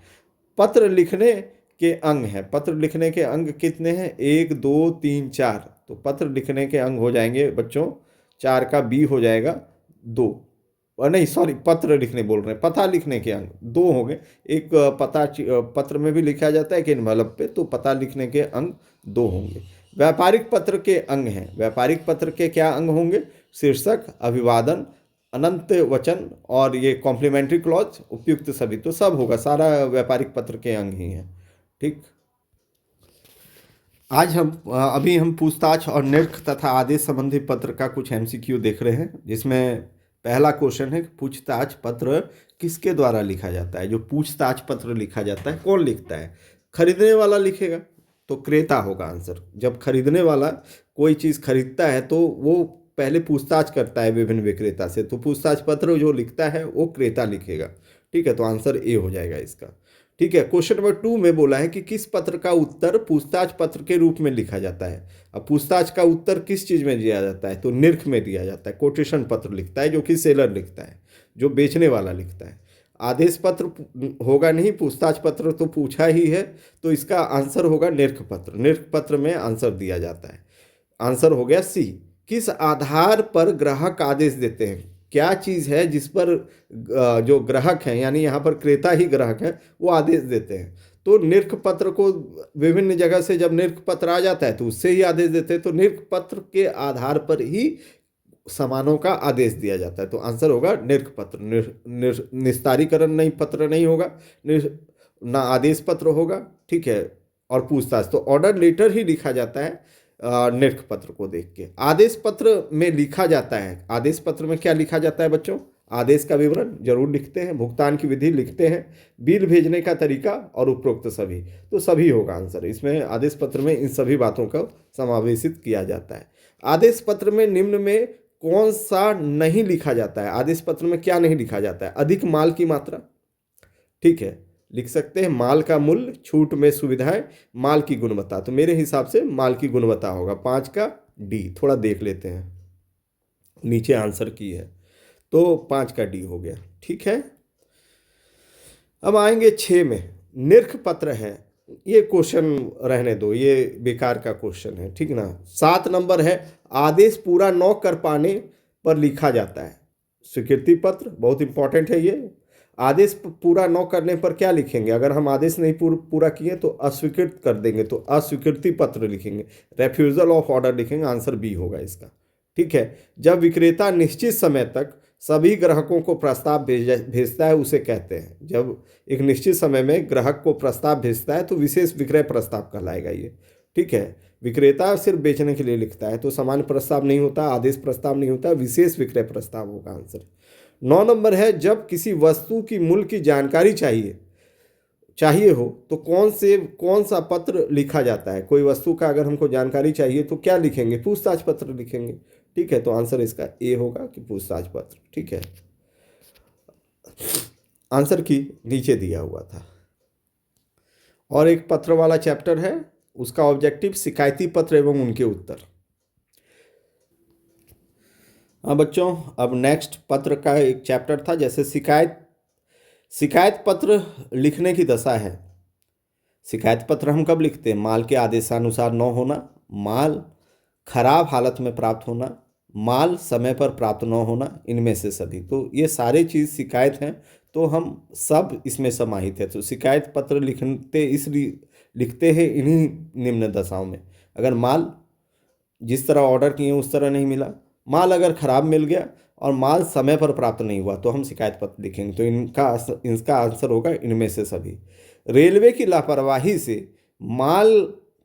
पत्र लिखने के अंग हैं। पत्र लिखने के अंग कितने हैं? 1, 2, 3, 4। तो पत्र लिखने के अंग हो जाएंगे बच्चों, 4 का बी हो जाएगा 2, और नहीं सॉरी, पत्र लिखने बोल रहे हैं, पता लिखने के अंग 2 होंगे। एक पता पत्र में भी लिखा जाता है कि एनवलप पे, तो पता लिखने के अंग 2 होंगे। व्यापारिक पत्र के अंग हैं। व्यापारिक पत्र के क्या अंग होंगे? शीर्षक, अभिवादन, अनंत वचन, और ये कॉम्प्लीमेंट्री क्लॉज, उपयुक्त सभी। तो सब होगा, सारा व्यापारिक पत्र के अंग ही हैं। ठीक, आज अभी हम पूछताछ और निरख तथा आदेश संबंधी पत्र का कुछ एमसीक्यू देख रहे हैं, जिसमें पहला क्वेश्चन है पूछताछ पत्र किसके द्वारा लिखा जाता है। जो पूछताछ पत्र लिखा जाता है कौन लिखता है? खरीदने वाला लिखेगा, तो क्रेता होगा आंसर। जब खरीदने वाला कोई चीज़ खरीदता है तो वो पहले पूछताछ करता है विभिन्न विक्रेता से, तो पूछताछ पत्र जो लिखता है वो क्रेता लिखेगा। ठीक है, तो आंसर ए हो जाएगा इसका। ठीक है, क्वेश्चन नंबर 2 में बोला है कि किस पत्र का उत्तर पूछताछ पत्र के रूप में लिखा जाता है। अब पूछताछ का उत्तर किस चीज़ में दिया जाता है? तो निरख में दिया जाता है। कोटेशन पत्र लिखता है, जो कि सेलर लिखता है, जो बेचने वाला लिखता है। आदेश पत्र होगा नहीं, पूछताछ पत्र तो पूछा ही है, तो इसका आंसर होगा निरख पत्र। निरख पत्र में आंसर दिया जाता है। आंसर हो गया सी। किस आधार पर ग्राहक आदेश देते हैं? क्या चीज़ है जिस पर जो ग्राहक हैं, यानी यहाँ पर क्रेता ही ग्राहक है, वो आदेश देते हैं? तो निरख पत्र को विभिन्न जगह से जब निरख पत्र आ जाता है तो उससे ही आदेश देते हैं। तो निरख पत्र के आधार पर ही सामानों का आदेश दिया जाता है। तो आंसर होगा निरख पत्र। निस्तारीकरण नहीं पत्र नहीं होगा, ना आदेश पत्र होगा। ठीक है, और पूछताछ तो ऑर्डर लेटर ही लिखा जाता है निरख पत्र को देख के। आदेश पत्र में लिखा जाता है, आदेश पत्र में क्या लिखा जाता है बच्चों? आदेश का विवरण जरूर लिखते हैं, भुगतान की विधि लिखते हैं, बिल भेजने का तरीका और उपरोक्त सभी। तो सभी होगा आंसर। इसमें आदेश पत्र में इन सभी बातों का समावेशित किया जाता है। आदेश पत्र में निम्न में कौन सा नहीं लिखा जाता है? आदेश पत्र में क्या नहीं लिखा जाता है? अधिक माल की मात्रा, ठीक है, लिख सकते हैं। माल का मूल्य, छूट में सुविधाएं, माल की गुणवत्ता। तो मेरे हिसाब से माल की गुणवत्ता होगा। 5 का डी। थोड़ा देख लेते हैं, नीचे आंसर की है, तो 5 का डी हो गया। ठीक है, अब आएंगे 6 में। निरख पत्र है, ये क्वेश्चन रहने दो, ये बेकार का क्वेश्चन है। ठीक ना। 7 नंबर है, आदेश पूरा न कर पाने पर लिखा जाता है। स्वीकृति पत्र बहुत इंपॉर्टेंट है ये। आदेश पूरा न करने पर क्या लिखेंगे? अगर हम आदेश नहीं पूरा किए तो अस्वीकृत कर देंगे, तो अस्वीकृति पत्र लिखेंगे। रेफ्यूजल ऑफ ऑर्डर लिखेंगे। आंसर बी होगा इसका। ठीक है, जब विक्रेता निश्चित समय तक सभी ग्राहकों को प्रस्ताव भेजता है उसे कहते हैं। जब एक निश्चित समय में ग्राहक को प्रस्ताव भेजता है तो विशेष विक्रय प्रस्ताव कहलाएगा ये। ठीक है, विक्रेता सिर्फ बेचने के लिए लिखता है तो सामान्य प्रस्ताव नहीं होता, आदेश प्रस्ताव नहीं होता, विशेष विक्रय प्रस्ताव होगा आंसर। 9 नंबर है, जब किसी वस्तु की मूल्य की जानकारी चाहिए हो तो कौन सा पत्र लिखा जाता है। कोई वस्तु का अगर हमको जानकारी चाहिए तो क्या लिखेंगे, पूछताछ पत्र लिखेंगे। ठीक है, तो आंसर इसका ए होगा कि पूछताछ पत्र। ठीक है, आंसर की नीचे दिया हुआ था। और एक पत्र वाला चैप्टर है, उसका ऑब्जेक्टिव शिकायती पत्र एवं उनके उत्तर। हाँ बच्चों, अब नेक्स्ट पत्र का एक चैप्टर था, जैसे शिकायत पत्र लिखने की दशा है। शिकायत पत्र हम कब लिखते हैं, माल के आदेशानुसार न होना, माल खराब हालत में प्राप्त होना, माल समय पर प्राप्त न होना, इनमें से सभी। तो ये सारे चीज़ शिकायत हैं, तो हम सब इसमें समाहित है। तो शिकायत पत्र लिखते हैं इन्हीं निम्न दशाओं में। अगर माल जिस तरह ऑर्डर किए उस तरह नहीं मिला, माल अगर ख़राब मिल गया और माल समय पर प्राप्त नहीं हुआ तो हम शिकायत पत्र लिखेंगे। तो इसका आंसर होगा इनमें से सभी। रेलवे की लापरवाही से माल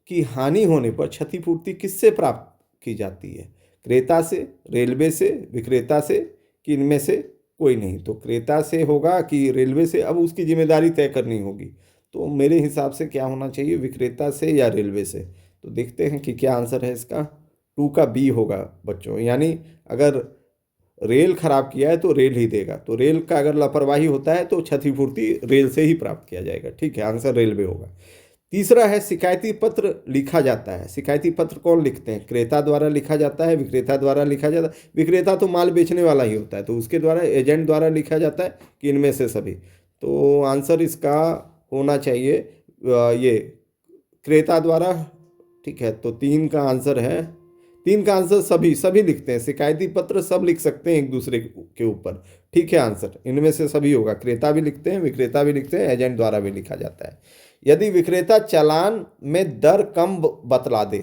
की हानि होने पर क्षतिपूर्ति किससे प्राप्त की जाती है, क्रेता से, रेलवे से, विक्रेता से, कि इनमें से कोई नहीं। तो क्रेता से होगा कि रेलवे से, अब उसकी जिम्मेदारी तय करनी होगी। तो मेरे हिसाब से क्या होना चाहिए, विक्रेता से या रेलवे से। तो देखते हैं कि क्या आंसर है इसका। 2 का बी होगा बच्चों, यानी अगर रेल खराब किया है तो रेल ही देगा। तो रेल का अगर लापरवाही होता है तो क्षतिपूर्ति रेल से ही प्राप्त किया जाएगा। ठीक है, आंसर रेलवे होगा। तीसरा है, शिकायती पत्र लिखा जाता है। शिकायती पत्र कौन लिखते हैं, क्रेता द्वारा लिखा जाता है, विक्रेता द्वारा लिखा जाता है। विक्रेता तो माल बेचने वाला ही होता है, तो उसके द्वारा, एजेंट द्वारा लिखा जाता है, कि इनमें से सभी। तो आंसर इसका होना चाहिए ये क्रेता द्वारा। ठीक है, तो 3 का आंसर है। 3 का आंसर सभी लिखते हैं। शिकायती पत्र सब लिख सकते हैं एक दूसरे के ऊपर। ठीक है, आंसर इनमें से सभी होगा। क्रेता भी लिखते हैं, विक्रेता भी लिखते हैं, एजेंट द्वारा भी लिखा जाता है। यदि विक्रेता चालान में दर कम बतला दे,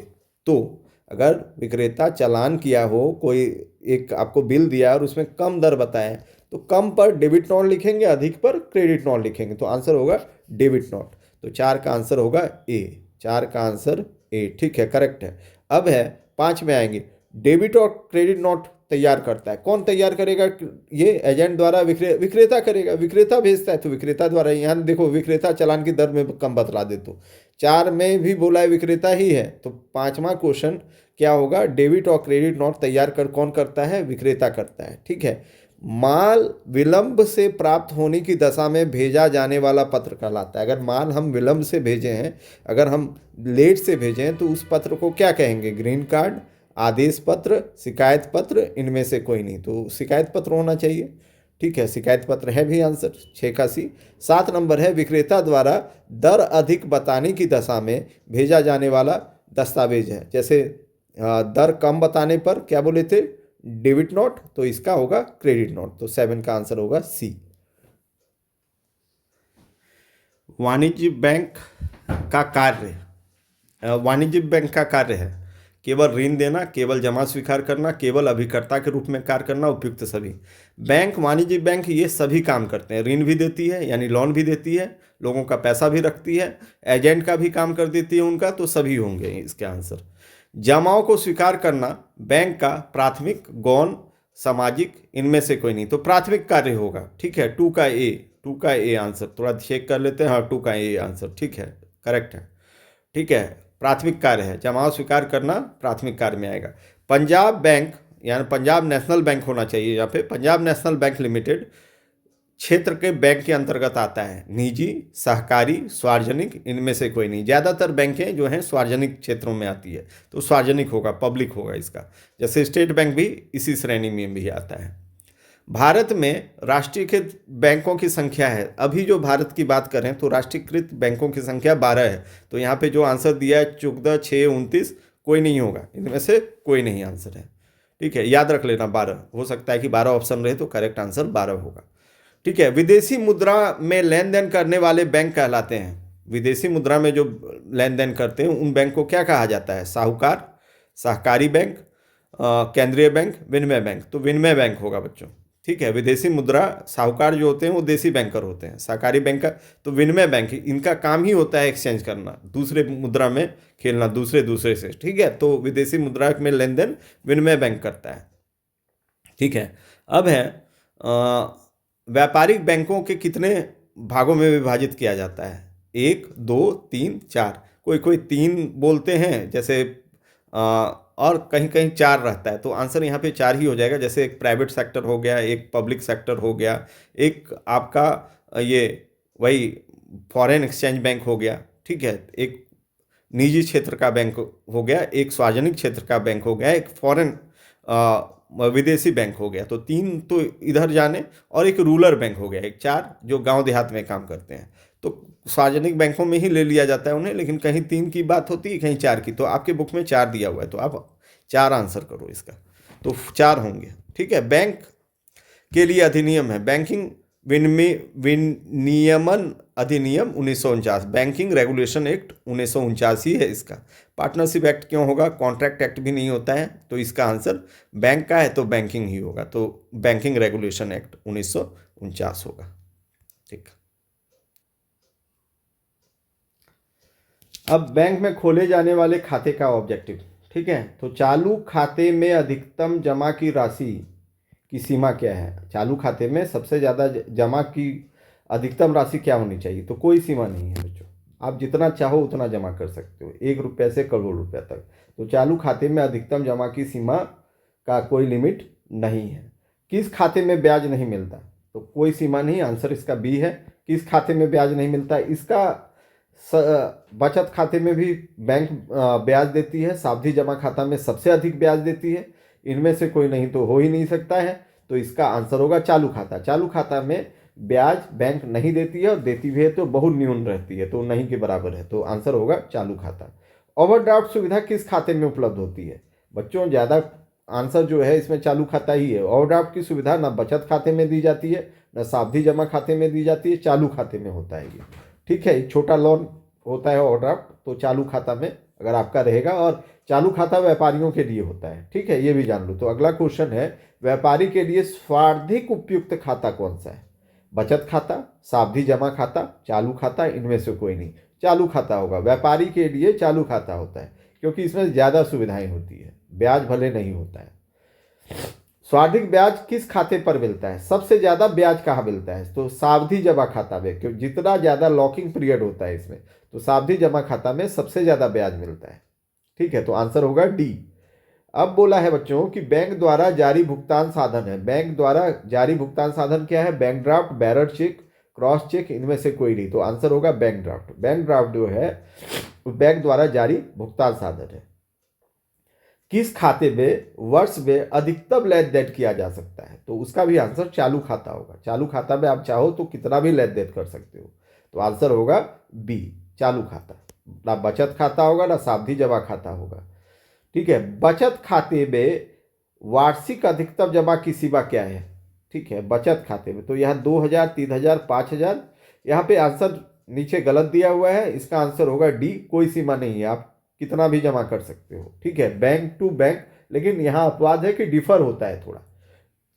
तो अगर विक्रेता चालान किया हो, कोई एक आपको बिल दिया और उसमें कम दर बताएं, तो कम पर डेबिट नोट लिखेंगे, अधिक पर क्रेडिट नोट लिखेंगे। तो आंसर होगा डेबिट नोट। तो 4 का आंसर होगा ए। 4 का आंसर ए। ठीक है, करेक्ट है। अब है 5 में आएंगे, डेबिट और क्रेडिट नोट तैयार करता है। कौन तैयार करेगा, ये एजेंट द्वारा, विक्रेता करेगा। विक्रेता भेजता है तो विक्रेता द्वारा। यहाँ देखो, विक्रेता चालान की दर में कम बतला दे, तो 4 में भी बोला है विक्रेता ही है। तो 5वां क्वेश्चन क्या होगा, डेबिट और क्रेडिट नोट तैयार कौन करता है, विक्रेता करता है। ठीक है, माल विलंब से प्राप्त होने की दशा में भेजा जाने वाला पत्र कहलाता है। अगर माल हम विलंब से भेजे हैं, अगर हम लेट से भेजे हैं, तो उस पत्र को क्या कहेंगे, ग्रीन कार्ड, आदेश पत्र, शिकायत पत्र, इनमें से कोई नहीं। तो शिकायत पत्र होना चाहिए। ठीक है, शिकायत पत्र है भी आंसर, 6 का सी। 7 नंबर है, विक्रेता द्वारा दर अधिक बताने की दशा में भेजा जाने वाला दस्तावेज है। जैसे दर कम बताने पर क्या बोले थे, डेबिट नोट, तो इसका होगा क्रेडिट नोट। तो 7 का आंसर होगा सी। वाणिज्य बैंक का कार्य है केवल ऋण देना, केवल जमा स्वीकार करना, केवल अभिकर्ता के रूप में कार्य करना, उपयुक्त सभी। वाणिज्य बैंक ये सभी काम करते हैं। ऋण भी देती है, यानी लोन भी देती है, लोगों का पैसा भी रखती है, एजेंट का भी काम कर देती है उनका। तो सभी होंगे इसके आंसर। जमाओं को स्वीकार करना बैंक का प्राथमिक, गौण, सामाजिक, इनमें से कोई नहीं। तो प्राथमिक कार्य होगा। ठीक है, 2 का ए आंसर। थोड़ा चेक कर लेते हैं। हाँ, 2 का ए आंसर ठीक है, करेक्ट है। ठीक है, प्राथमिक कार्य है, जमाओं स्वीकार करना प्राथमिक कार्य में आएगा। पंजाब बैंक, यानी पंजाब नेशनल बैंक होना चाहिए यहाँ पे। पंजाब नेशनल बैंक लिमिटेड क्षेत्र के बैंक के अंतर्गत आता है। निजी, सहकारी, सार्वजनिक, इनमें से कोई नहीं। ज़्यादातर बैंकें जो हैं सार्वजनिक क्षेत्रों में आती है, तो सार्वजनिक होगा, पब्लिक होगा इसका। जैसे स्टेट बैंक भी इसी श्रेणी में भी आता है। भारत में राष्ट्रीयकृत बैंकों की संख्या है, अभी जो भारत की बात करें तो राष्ट्रीयकृत बैंकों की संख्या 12 है। तो यहाँ पे जो आंसर दिया है 14, 6, 29, कोई नहीं होगा, इनमें से कोई नहीं आंसर है। ठीक है, याद रख लेना 12, हो सकता है कि 12 ऑप्शन रहे तो करेक्ट आंसर 12 होगा। ठीक है, विदेशी मुद्रा में लेन देन करने वाले बैंक कहलाते हैं। विदेशी मुद्रा में जो लेन देन करते हैं उन बैंक को क्या कहा जाता है, साहूकार, सहकारी बैंक, केंद्रीय बैंक, विनिमय बैंक। तो विनिमय बैंक होगा बच्चों। ठीक है। विदेशी मुद्रा साहूकार जो होते हैं वो देसी बैंकर होते हैं। सहकारी बैंक का तो विनिमय बैंक, इनका काम ही होता है एक्सचेंज करना, दूसरे मुद्रा में खेलना, दूसरे दूसरे से। ठीक है, तो विदेशी मुद्रा में लेन देन विनिमय बैंक करता है। ठीक है। अब है व्यापारिक बैंकों के कितने भागों में विभाजित किया जाता है? 1, 2, 3, 4। कोई कोई 3 बोलते हैं जैसे, और कहीं कहीं 4 रहता है, तो आंसर यहाँ पे 4 ही हो जाएगा। जैसे एक प्राइवेट सेक्टर हो गया, एक पब्लिक सेक्टर हो गया, एक आपका ये वही फॉरेन एक्सचेंज बैंक हो गया। ठीक है, एक निजी क्षेत्र का बैंक हो गया, एक सार्वजनिक क्षेत्र का बैंक हो गया, एक फॉरेन विदेशी बैंक हो गया। तो 3 तो इधर जाने, और एक रूरल बैंक हो गया, एक 4 जो गांव देहात में काम करते हैं। तो सार्वजनिक बैंकों में ही ले लिया जाता है उन्हें, लेकिन कहीं 3 की बात होती है, कहीं 4 की। तो आपके बुक में 4 दिया हुआ है, तो आप 4 आंसर करो इसका, तो 4 होंगे। ठीक है। बैंक के लिए अधिनियम है, बैंकिंग विनियमन अधिनियम 1949, बैंकिंग रेगुलेशन एक्ट 1949 ही है इसका। पार्टनरशिप एक्ट क्यों होगा? कॉन्ट्रैक्ट एक्ट भी नहीं होता है, तो इसका आंसर बैंक का है तो बैंकिंग ही होगा, तो बैंकिंग रेगुलेशन एक्ट 1949 होगा। ठीक। अब बैंक में खोले जाने वाले खाते का ऑब्जेक्टिव। ठीक है, तो चालू खाते में अधिकतम जमा की राशि की सीमा क्या है? चालू खाते में सबसे ज़्यादा जमा की अधिकतम राशि क्या होनी चाहिए? तो कोई सीमा नहीं है बच्चों, आप जितना चाहो उतना जमा कर सकते हो, 1 रुपये से करोड़ रुपये तक। तो चालू खाते में अधिकतम जमा की सीमा का कोई लिमिट नहीं है। किस खाते में ब्याज नहीं मिलता? तो कोई सीमा नहीं, आंसर इसका बी है। किस खाते में ब्याज नहीं मिलता? इसका बचत खाते में भी बैंक ब्याज देती है, सावधि जमा खाता में सबसे अधिक ब्याज देती है। इनमें से कोई नहीं तो हो ही नहीं सकता है, तो इसका आंसर होगा चालू खाता। चालू खाता में ब्याज बैंक नहीं देती है, और देती भी है तो बहुत न्यून रहती है, तो नहीं के बराबर है, तो आंसर होगा चालू खाता। ओवरड्राफ्ट सुविधा किस खाते में उपलब्ध होती है? बच्चों ज़्यादा आंसर जो है इसमें चालू खाता ही है। ओवरड्राफ्ट की सुविधा ना बचत खाते में दी जाती है, ना सावधि जमा खाते में दी जाती है, चालू खाते में होता है ये। ठीक है, छोटा लोन होता है ओवरड्राफ्ट, तो चालू खाता में अगर आपका रहेगा, और चालू खाता व्यापारियों के लिए होता है। ठीक है, ये भी जान लो। तो अगला क्वेश्चन है, व्यापारी के लिए सर्वाधिक उपयुक्त खाता कौन सा है? बचत खाता, सावधि जमा खाता, चालू खाता, इनमें से कोई नहीं। चालू खाता होगा, व्यापारी के लिए चालू खाता होता है, क्योंकि इसमें ज़्यादा सुविधाएं होती है, ब्याज भले नहीं होता है। सर्वाधिक ब्याज किस खाते पर मिलता है? सबसे ज़्यादा ब्याज कहाँ मिलता है? तो सावधि जमा खाता में, क्योंकि जितना ज़्यादा लॉकिंग पीरियड होता है इसमें, तो सावधि जमा खाता में सबसे ज़्यादा ब्याज मिलता है। ठीक है, तो आंसर होगा डी। अब बोला है बच्चों कि बैंक द्वारा जारी भुगतान साधन है। बैंक द्वारा जारी भुगतान साधन क्या है? Bank draft, bearer cheque, cross cheque, इनमें से कोई नहीं, तो आंसर होगा बैंक ड्राफ्ट। बैंक ड्राफ्ट जो है बैंक द्वारा जारी भुगतान साधन है। किस खाते में वर्ष में अधिकतम लेन देन किया जा सकता है? तो उसका भी आंसर चालू खाता होगा। चालू खाता में आप चाहो तो कितना भी लेन देन कर सकते हो, तो आंसर होगा बी, चालू खाता। ना बचत खाता होगा, ना सावधि जमा खाता होगा। ठीक है, बचत खाते में वार्षिक अधिकतम जमा की सीमा क्या है? ठीक है, बचत खाते में तो यहाँ 2000, 3000, 5000, यहाँ पे आंसर नीचे गलत दिया हुआ है, इसका आंसर होगा डी, कोई सीमा नहीं है, आप कितना भी जमा कर सकते हो। ठीक है, बैंक टू बैंक, लेकिन यहाँ अपवाद है कि डिफर होता है थोड़ा,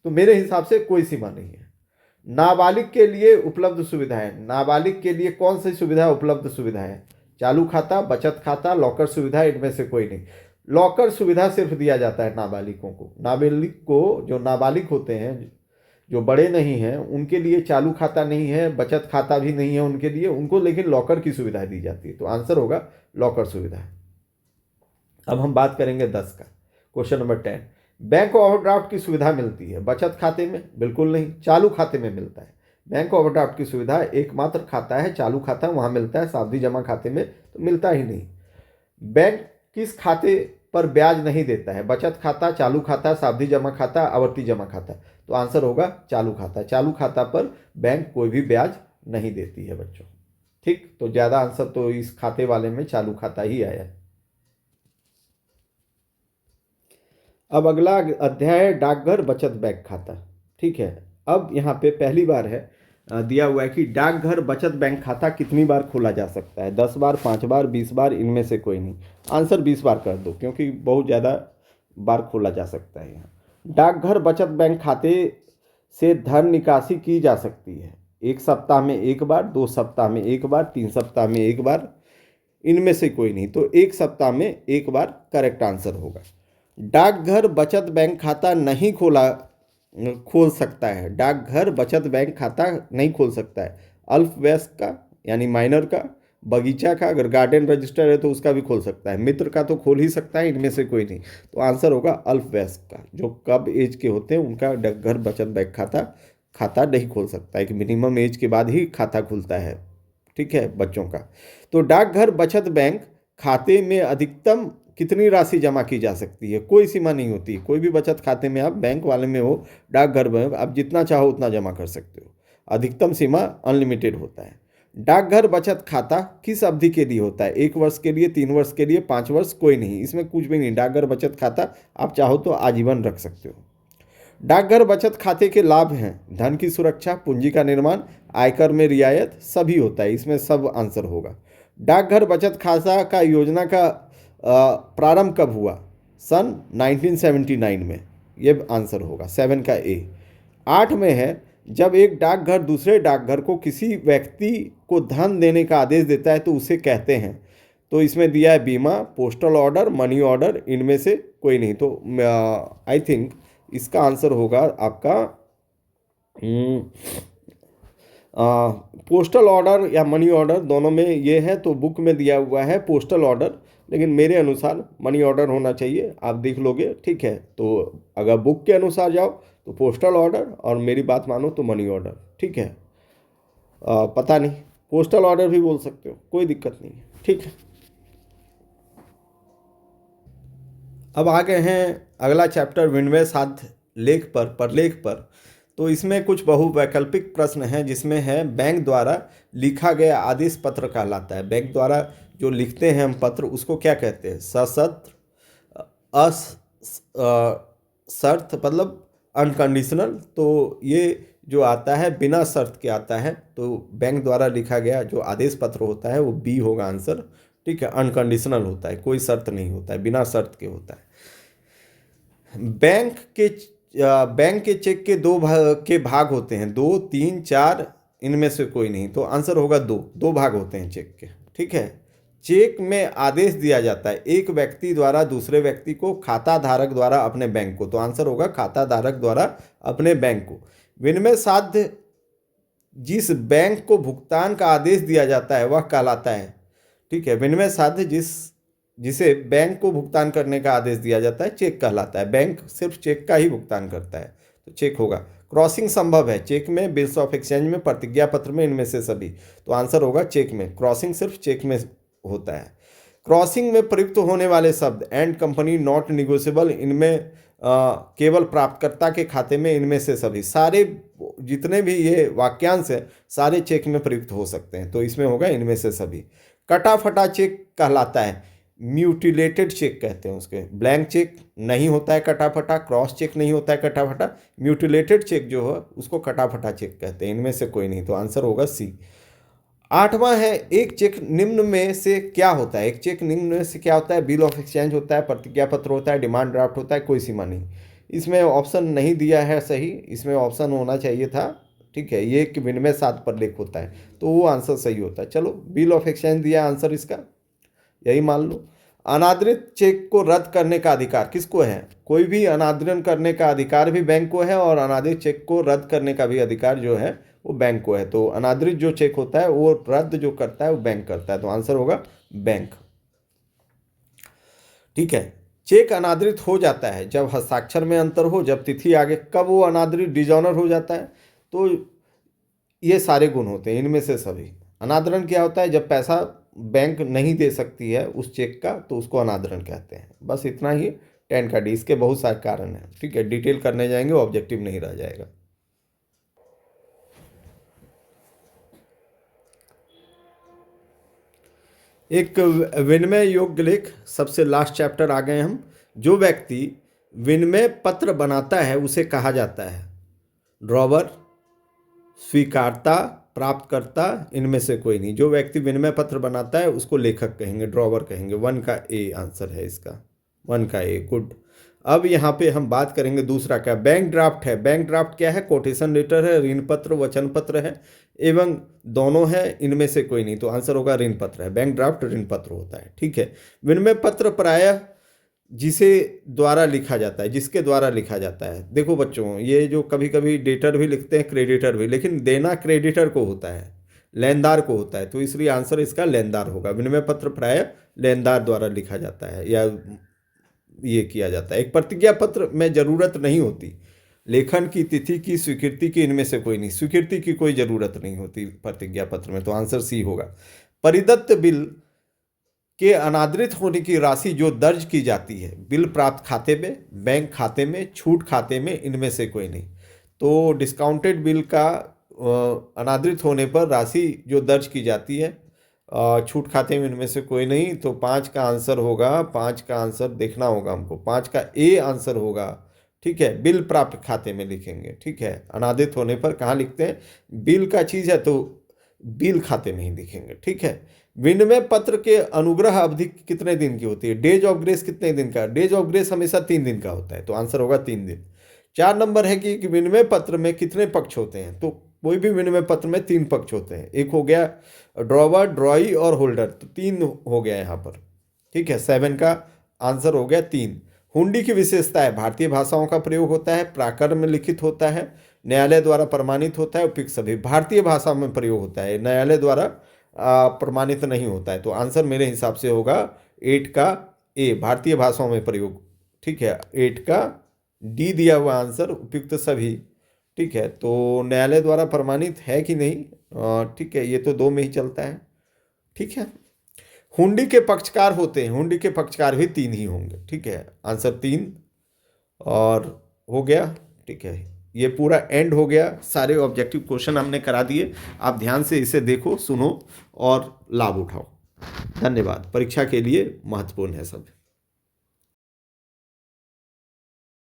तो मेरे हिसाब से कोई सीमा नहीं है। नाबालिग के लिए उपलब्ध सुविधाएं, नाबालिग के लिए कौन सी सुविधा उपलब्ध सुविधा है? चालू खाता, बचत खाता, लॉकर सुविधा, इनमें से कोई नहीं। लॉकर सुविधा सिर्फ दिया जाता है नाबालिगों को। नाबालिग को, जो नाबालिग होते हैं, जो बड़े नहीं हैं, उनके लिए चालू खाता नहीं है, बचत खाता भी नहीं है उनके लिए, उनको लेकिन लॉकर की सुविधा दी जाती है, तो आंसर होगा लॉकर सुविधा। अब हम बात करेंगे 10 का, क्वेश्चन नंबर 10। बैंक ओवरड्राफ्ट की सुविधा मिलती है बचत खाते में? बिल्कुल नहीं, चालू खाते में मिलता है। बैंक ओवरड्राफ्ट की सुविधा एकमात्र खाता है चालू खाता, वहाँ मिलता है, सावधि जमा खाते में तो मिलता ही नहीं। बैंक किस खाते पर ब्याज नहीं देता है? बचत खाता, चालू खाता, सावधि जमा खाता, आवर्ती जमा खाता, तो आंसर होगा चालू खाता। चालू खाता पर बैंक कोई भी ब्याज नहीं देती है बच्चों। ठीक, तो ज़्यादा आंसर तो इस खाते वाले में चालू खाता ही आया है। अब अगला अध्याय है डाकघर बचत बैंक खाता। ठीक है, अब यहाँ पे पहली बार है दिया हुआ है कि डाकघर बचत बैंक खाता कितनी बार खोला जा सकता है? 10 बार, 5 बार, 20 बार, इनमें से कोई नहीं। आंसर 20 बार कर दो, क्योंकि बहुत ज़्यादा बार खोला जा सकता है यहाँ। डाकघर बचत बैंक खाते से धन निकासी की जा सकती है। 1 सप्ताह में 1 बार, 2 सप्ताह में 1 बार, 3 सप्ताह में 1 बार, इनमें से कोई नहीं। तो 1 सप्ताह में 1 बार करेक्ट आंसर होगा। डाकघर बचत बैंक खाता नहीं खोल सकता है। डाकघर बचत बैंक खाता नहीं खोल सकता है। अल्पवयस्क का यानी माइनर का, बगीचा का, अगर गार्डन रजिस्टर है तो उसका भी खोल सकता है, मित्र का तो खोल ही सकता है, इनमें से कोई नहीं। तो आंसर होगा अल्पवयस्क का। जो कब एज के होते हैं उनका डाकघर बचत बैंक खाता नहीं खोल सकता है। एक मिनिमम एज के बाद ही खाता खुलता है, ठीक है, बच्चों का। तो डाकघर बचत बैंक खाते में अधिकतम कितनी राशि जमा की जा सकती है? कोई सीमा नहीं होती। कोई भी बचत खाते में आप बैंक वाले में हो, डाकघर में, आप जितना चाहो उतना जमा कर सकते हो। अधिकतम सीमा अनलिमिटेड होता है। डाकघर बचत खाता किस अवधि के लिए होता है? 1 वर्ष के लिए, 3 वर्ष के लिए, 5 वर्ष, कोई नहीं, इसमें कुछ भी नहीं। डाकघर बचत खाता आप चाहो तो आजीवन रख सकते हो। डाकघर बचत खाते के लाभ हैं धन की सुरक्षा, पूंजी का निर्माण, आयकर में रियायत, सभी होता है, इसमें सब आंसर होगा। डाकघर बचत खाता का योजना का प्रारंभ कब हुआ? सन 1979 में, ये आंसर होगा 7 का ए। 8 में है जब एक डाकघर दूसरे डाकघर को किसी व्यक्ति को धन देने का आदेश देता है तो उसे कहते हैं। तो इसमें दिया है बीमा, पोस्टल ऑर्डर, मनी ऑर्डर, इनमें से कोई नहीं। तो आई थिंक इसका आंसर होगा आपका पोस्टल ऑर्डर या मनी ऑर्डर, दोनों में ये है। तो बुक में दिया हुआ है पोस्टल ऑर्डर, लेकिन मेरे अनुसार मनी ऑर्डर होना चाहिए। आप देख लोगे, ठीक है। तो अगर बुक के अनुसार जाओ तो पोस्टल ऑर्डर, और मेरी बात मानो तो मनी ऑर्डर, ठीक है। पता नहीं, पोस्टल ऑर्डर भी बोल सकते हो, कोई दिक्कत नहीं है, ठीक है। अब आ गए हैं अगला चैप्टर विनिमय साध लेख पर, परलेख पर। तो इसमें कुछ बहुवैकल्पिक प्रश्न हैं, जिसमें है बैंक द्वारा लिखा गया आदेश पत्र कहलाता है। बैंक द्वारा जो लिखते हैं हम पत्र, उसको क्या कहते हैं? सशर्त, शर्त मतलब अनकंडीशनल। तो ये जो आता है बिना शर्त के आता है। तो बैंक द्वारा लिखा गया जो आदेश पत्र होता है वो बी होगा आंसर, ठीक है। अनकंडीशनल होता है, कोई शर्त नहीं होता है, बिना शर्त के होता है। बैंक के चेक के के भाग होते हैं, 2, 3, 4, इनमें से कोई नहीं। तो आंसर होगा 2 भाग होते हैं चेक के, ठीक है। चेक में आदेश दिया जाता है एक व्यक्ति द्वारा दूसरे व्यक्ति को, खाता धारक द्वारा अपने बैंक को। तो आंसर होगा खाता धारक द्वारा अपने बैंक को। विनिमय साध्य जिस बैंक को भुगतान का आदेश दिया जाता है वह कहलाता है, ठीक है। विनिमय साध्य जिसे बैंक को भुगतान करने का आदेश दिया जाता है चेक कहलाता है। बैंक सिर्फ चेक का ही भुगतान करता है, तो चेक होगा। क्रॉसिंग संभव है चेक में, बिल्स ऑफ एक्सचेंज में, प्रतिज्ञा पत्र में, इनमें से सभी। तो आंसर होगा चेक में। क्रॉसिंग सिर्फ चेक में होता है। क्रॉसिंग में प्रयुक्त होने वाले शब्द एंड कंपनी, नॉट निगोशिएबल, इनमें केवल प्राप्तकर्ता के खाते में, इनमें से सभी। सारे जितने भी ये वाक्यांश हैं सारे चेक में प्रयुक्त हो सकते हैं। तो इसमें होगा इनमें से सभी। कटा फटा चेक कहलाता है, म्यूटिलेटेड चेक कहते हैं उसके। ब्लैंक चेक नहीं होता है कटा फटा, क्रॉस चेक नहीं होता है कटा फटा, म्यूटिलेटेड चेक जो है उसको कटा फटा चेक कहते हैं। इनमें से कोई नहीं। तो आंसर होगा सी। 8वां है एक चेक निम्न में से क्या होता है? एक चेक निम्न में से क्या होता है? बिल ऑफ एक्सचेंज होता है, प्रतिज्ञा पत्र होता है, डिमांड ड्राफ्ट होता है, कोई सीमा नहीं। इसमें ऑप्शन नहीं दिया है सही, इसमें ऑप्शन होना चाहिए था, ठीक है। ये एक विनिमय साध पर लेख होता है तो वो आंसर सही होता है। चलो, बिल ऑफ एक्सचेंज दिया आंसर इसका, यही मान लो। अनादृत चेक को रद्द करने का अधिकार किसको है? कोई भी अनादरण करने का अधिकार भी बैंक को है, और अनादृत चेक को रद्द करने का भी अधिकार जो है वो बैंक को है। तो अनादृत जो चेक होता है वो रद्द जो करता है वो बैंक करता है। तो आंसर होगा बैंक, ठीक है। चेक अनादृत हो जाता है जब हस्ताक्षर में अंतर हो, जब तिथि आगे। कब वो अनादृत डिजॉनर हो जाता है? तो ये सारे गुण होते हैं, इनमें से सभी। अनादरण क्या होता है? जब पैसा बैंक नहीं दे सकती है उस चेक का, तो उसको अनादरण कहते हैं। बस इतना ही 10 का डी। इसके बहुत सारे कारण हैं, ठीक है। डिटेल करने जाएंगे ऑब्जेक्टिव नहीं रह जाएगा। एक विनिमय योग्य लेख, सबसे लास्ट चैप्टर आ गए हम। जो व्यक्ति विनिमय पत्र बनाता है उसे कहा जाता है ड्रॉवर, स्वीकारता, प्राप्तकर्ता, इनमें से कोई नहीं। जो व्यक्ति विनिमय पत्र बनाता है उसको लेखक कहेंगे, ड्रॉवर कहेंगे। 1 का ए आंसर है इसका, 1 का ए, गुड। अब यहाँ पे हम बात करेंगे दूसरा क्या, बैंक ड्राफ्ट है। बैंक ड्राफ्ट क्या है, कोटेशन लेटर है, ऋण पत्र वचन पत्र है, एवं दोनों है, इनमें से कोई नहीं, तो आंसर होगा ऋण पत्र है। बैंक ड्राफ्ट ऋण पत्र होता है, ठीक है। विनिमय पत्र प्रायः जिसे द्वारा लिखा जाता है, जिसके द्वारा लिखा जाता है। देखो बच्चों, ये जो कभी कभी डेटर भी लिखते हैं, क्रेडिटर भी, लेकिन देना क्रेडिटर को होता है, लेनदार को होता है, तो इसलिए आंसर इसका लेनदार होगा। विनिमय पत्र प्रायः लेनदार द्वारा लिखा जाता है या ये किया जाता है। एक प्रतिज्ञा पत्र में जरूरत नहीं होती, लेखन की, तिथि की, स्वीकृति की, इनमें से कोई नहीं, स्वीकृति की कोई जरूरत नहीं होती प्रतिज्ञा पत्र में, तो आंसर सी होगा। परिदत्त बिल के अनादृत होने की राशि जो दर्ज की जाती है, बिल प्राप्त खाते में, बैंक खाते में, छूट खाते में, इनमें से कोई नहीं। तो डिस्काउंटेड बिल का अनादृत होने पर राशि जो दर्ज की जाती है छूट खाते में, इनमें से कोई नहीं, तो 5 का आंसर होगा, 5 का आंसर देखना होगा हमको, 5 का ए आंसर होगा, ठीक है। बिल प्राप्त खाते में लिखेंगे, ठीक है। अनादित होने पर कहाँ लिखते हैं, बिल का चीज़ है तो बिल खाते में ही लिखेंगे, ठीक है। विनिमय पत्र के अनुग्रह अवधि कितने दिन की होती है, डेज ऑफ ग्रेस कितने दिन का, डेज ऑफ ग्रेस हमेशा 3 दिन का होता है, तो आंसर होगा 3 दिन। 4 नंबर है कि विनिमय पत्र में कितने पक्ष होते हैं, तो कोई भी विनिमय पत्र में 3 पक्ष होते हैं। एक हो गया ड्रॉवर, ड्रॉई और होल्डर, तो 3 हो गया यहाँ पर, ठीक है। 7 का आंसर हो गया 3। हुंडी की विशेषता है, भारतीय भाषाओं का प्रयोग होता है, प्राकृत में लिखित होता है, न्यायालय द्वारा प्रमाणित होता है, उपयुक्त सभी भारतीय भाषा में प्रयोग होता है, न्यायालय द्वारा प्रमाणित नहीं होता है, तो आंसर मेरे हिसाब से होगा 8 का ए, भारतीय भाषाओं में प्रयोग, ठीक है। 8 का डी दिया हुआ आंसर, उपयुक्त सभी, ठीक है। तो न्यायालय द्वारा प्रमाणित है कि नहीं, ठीक है, ये तो 2 में ही चलता है, ठीक है। हुंडी के पक्षकार होते हैं, हुंडी के पक्षकार भी 3 ही होंगे, ठीक है। आंसर 3 और हो गया, ठीक है। ये पूरा एंड हो गया, सारे ऑब्जेक्टिव क्वेश्चन हमने करा दिए। आप ध्यान से इसे देखो, सुनो और लाभ उठाओ। धन्यवाद। परीक्षा के लिए महत्वपूर्ण है सब।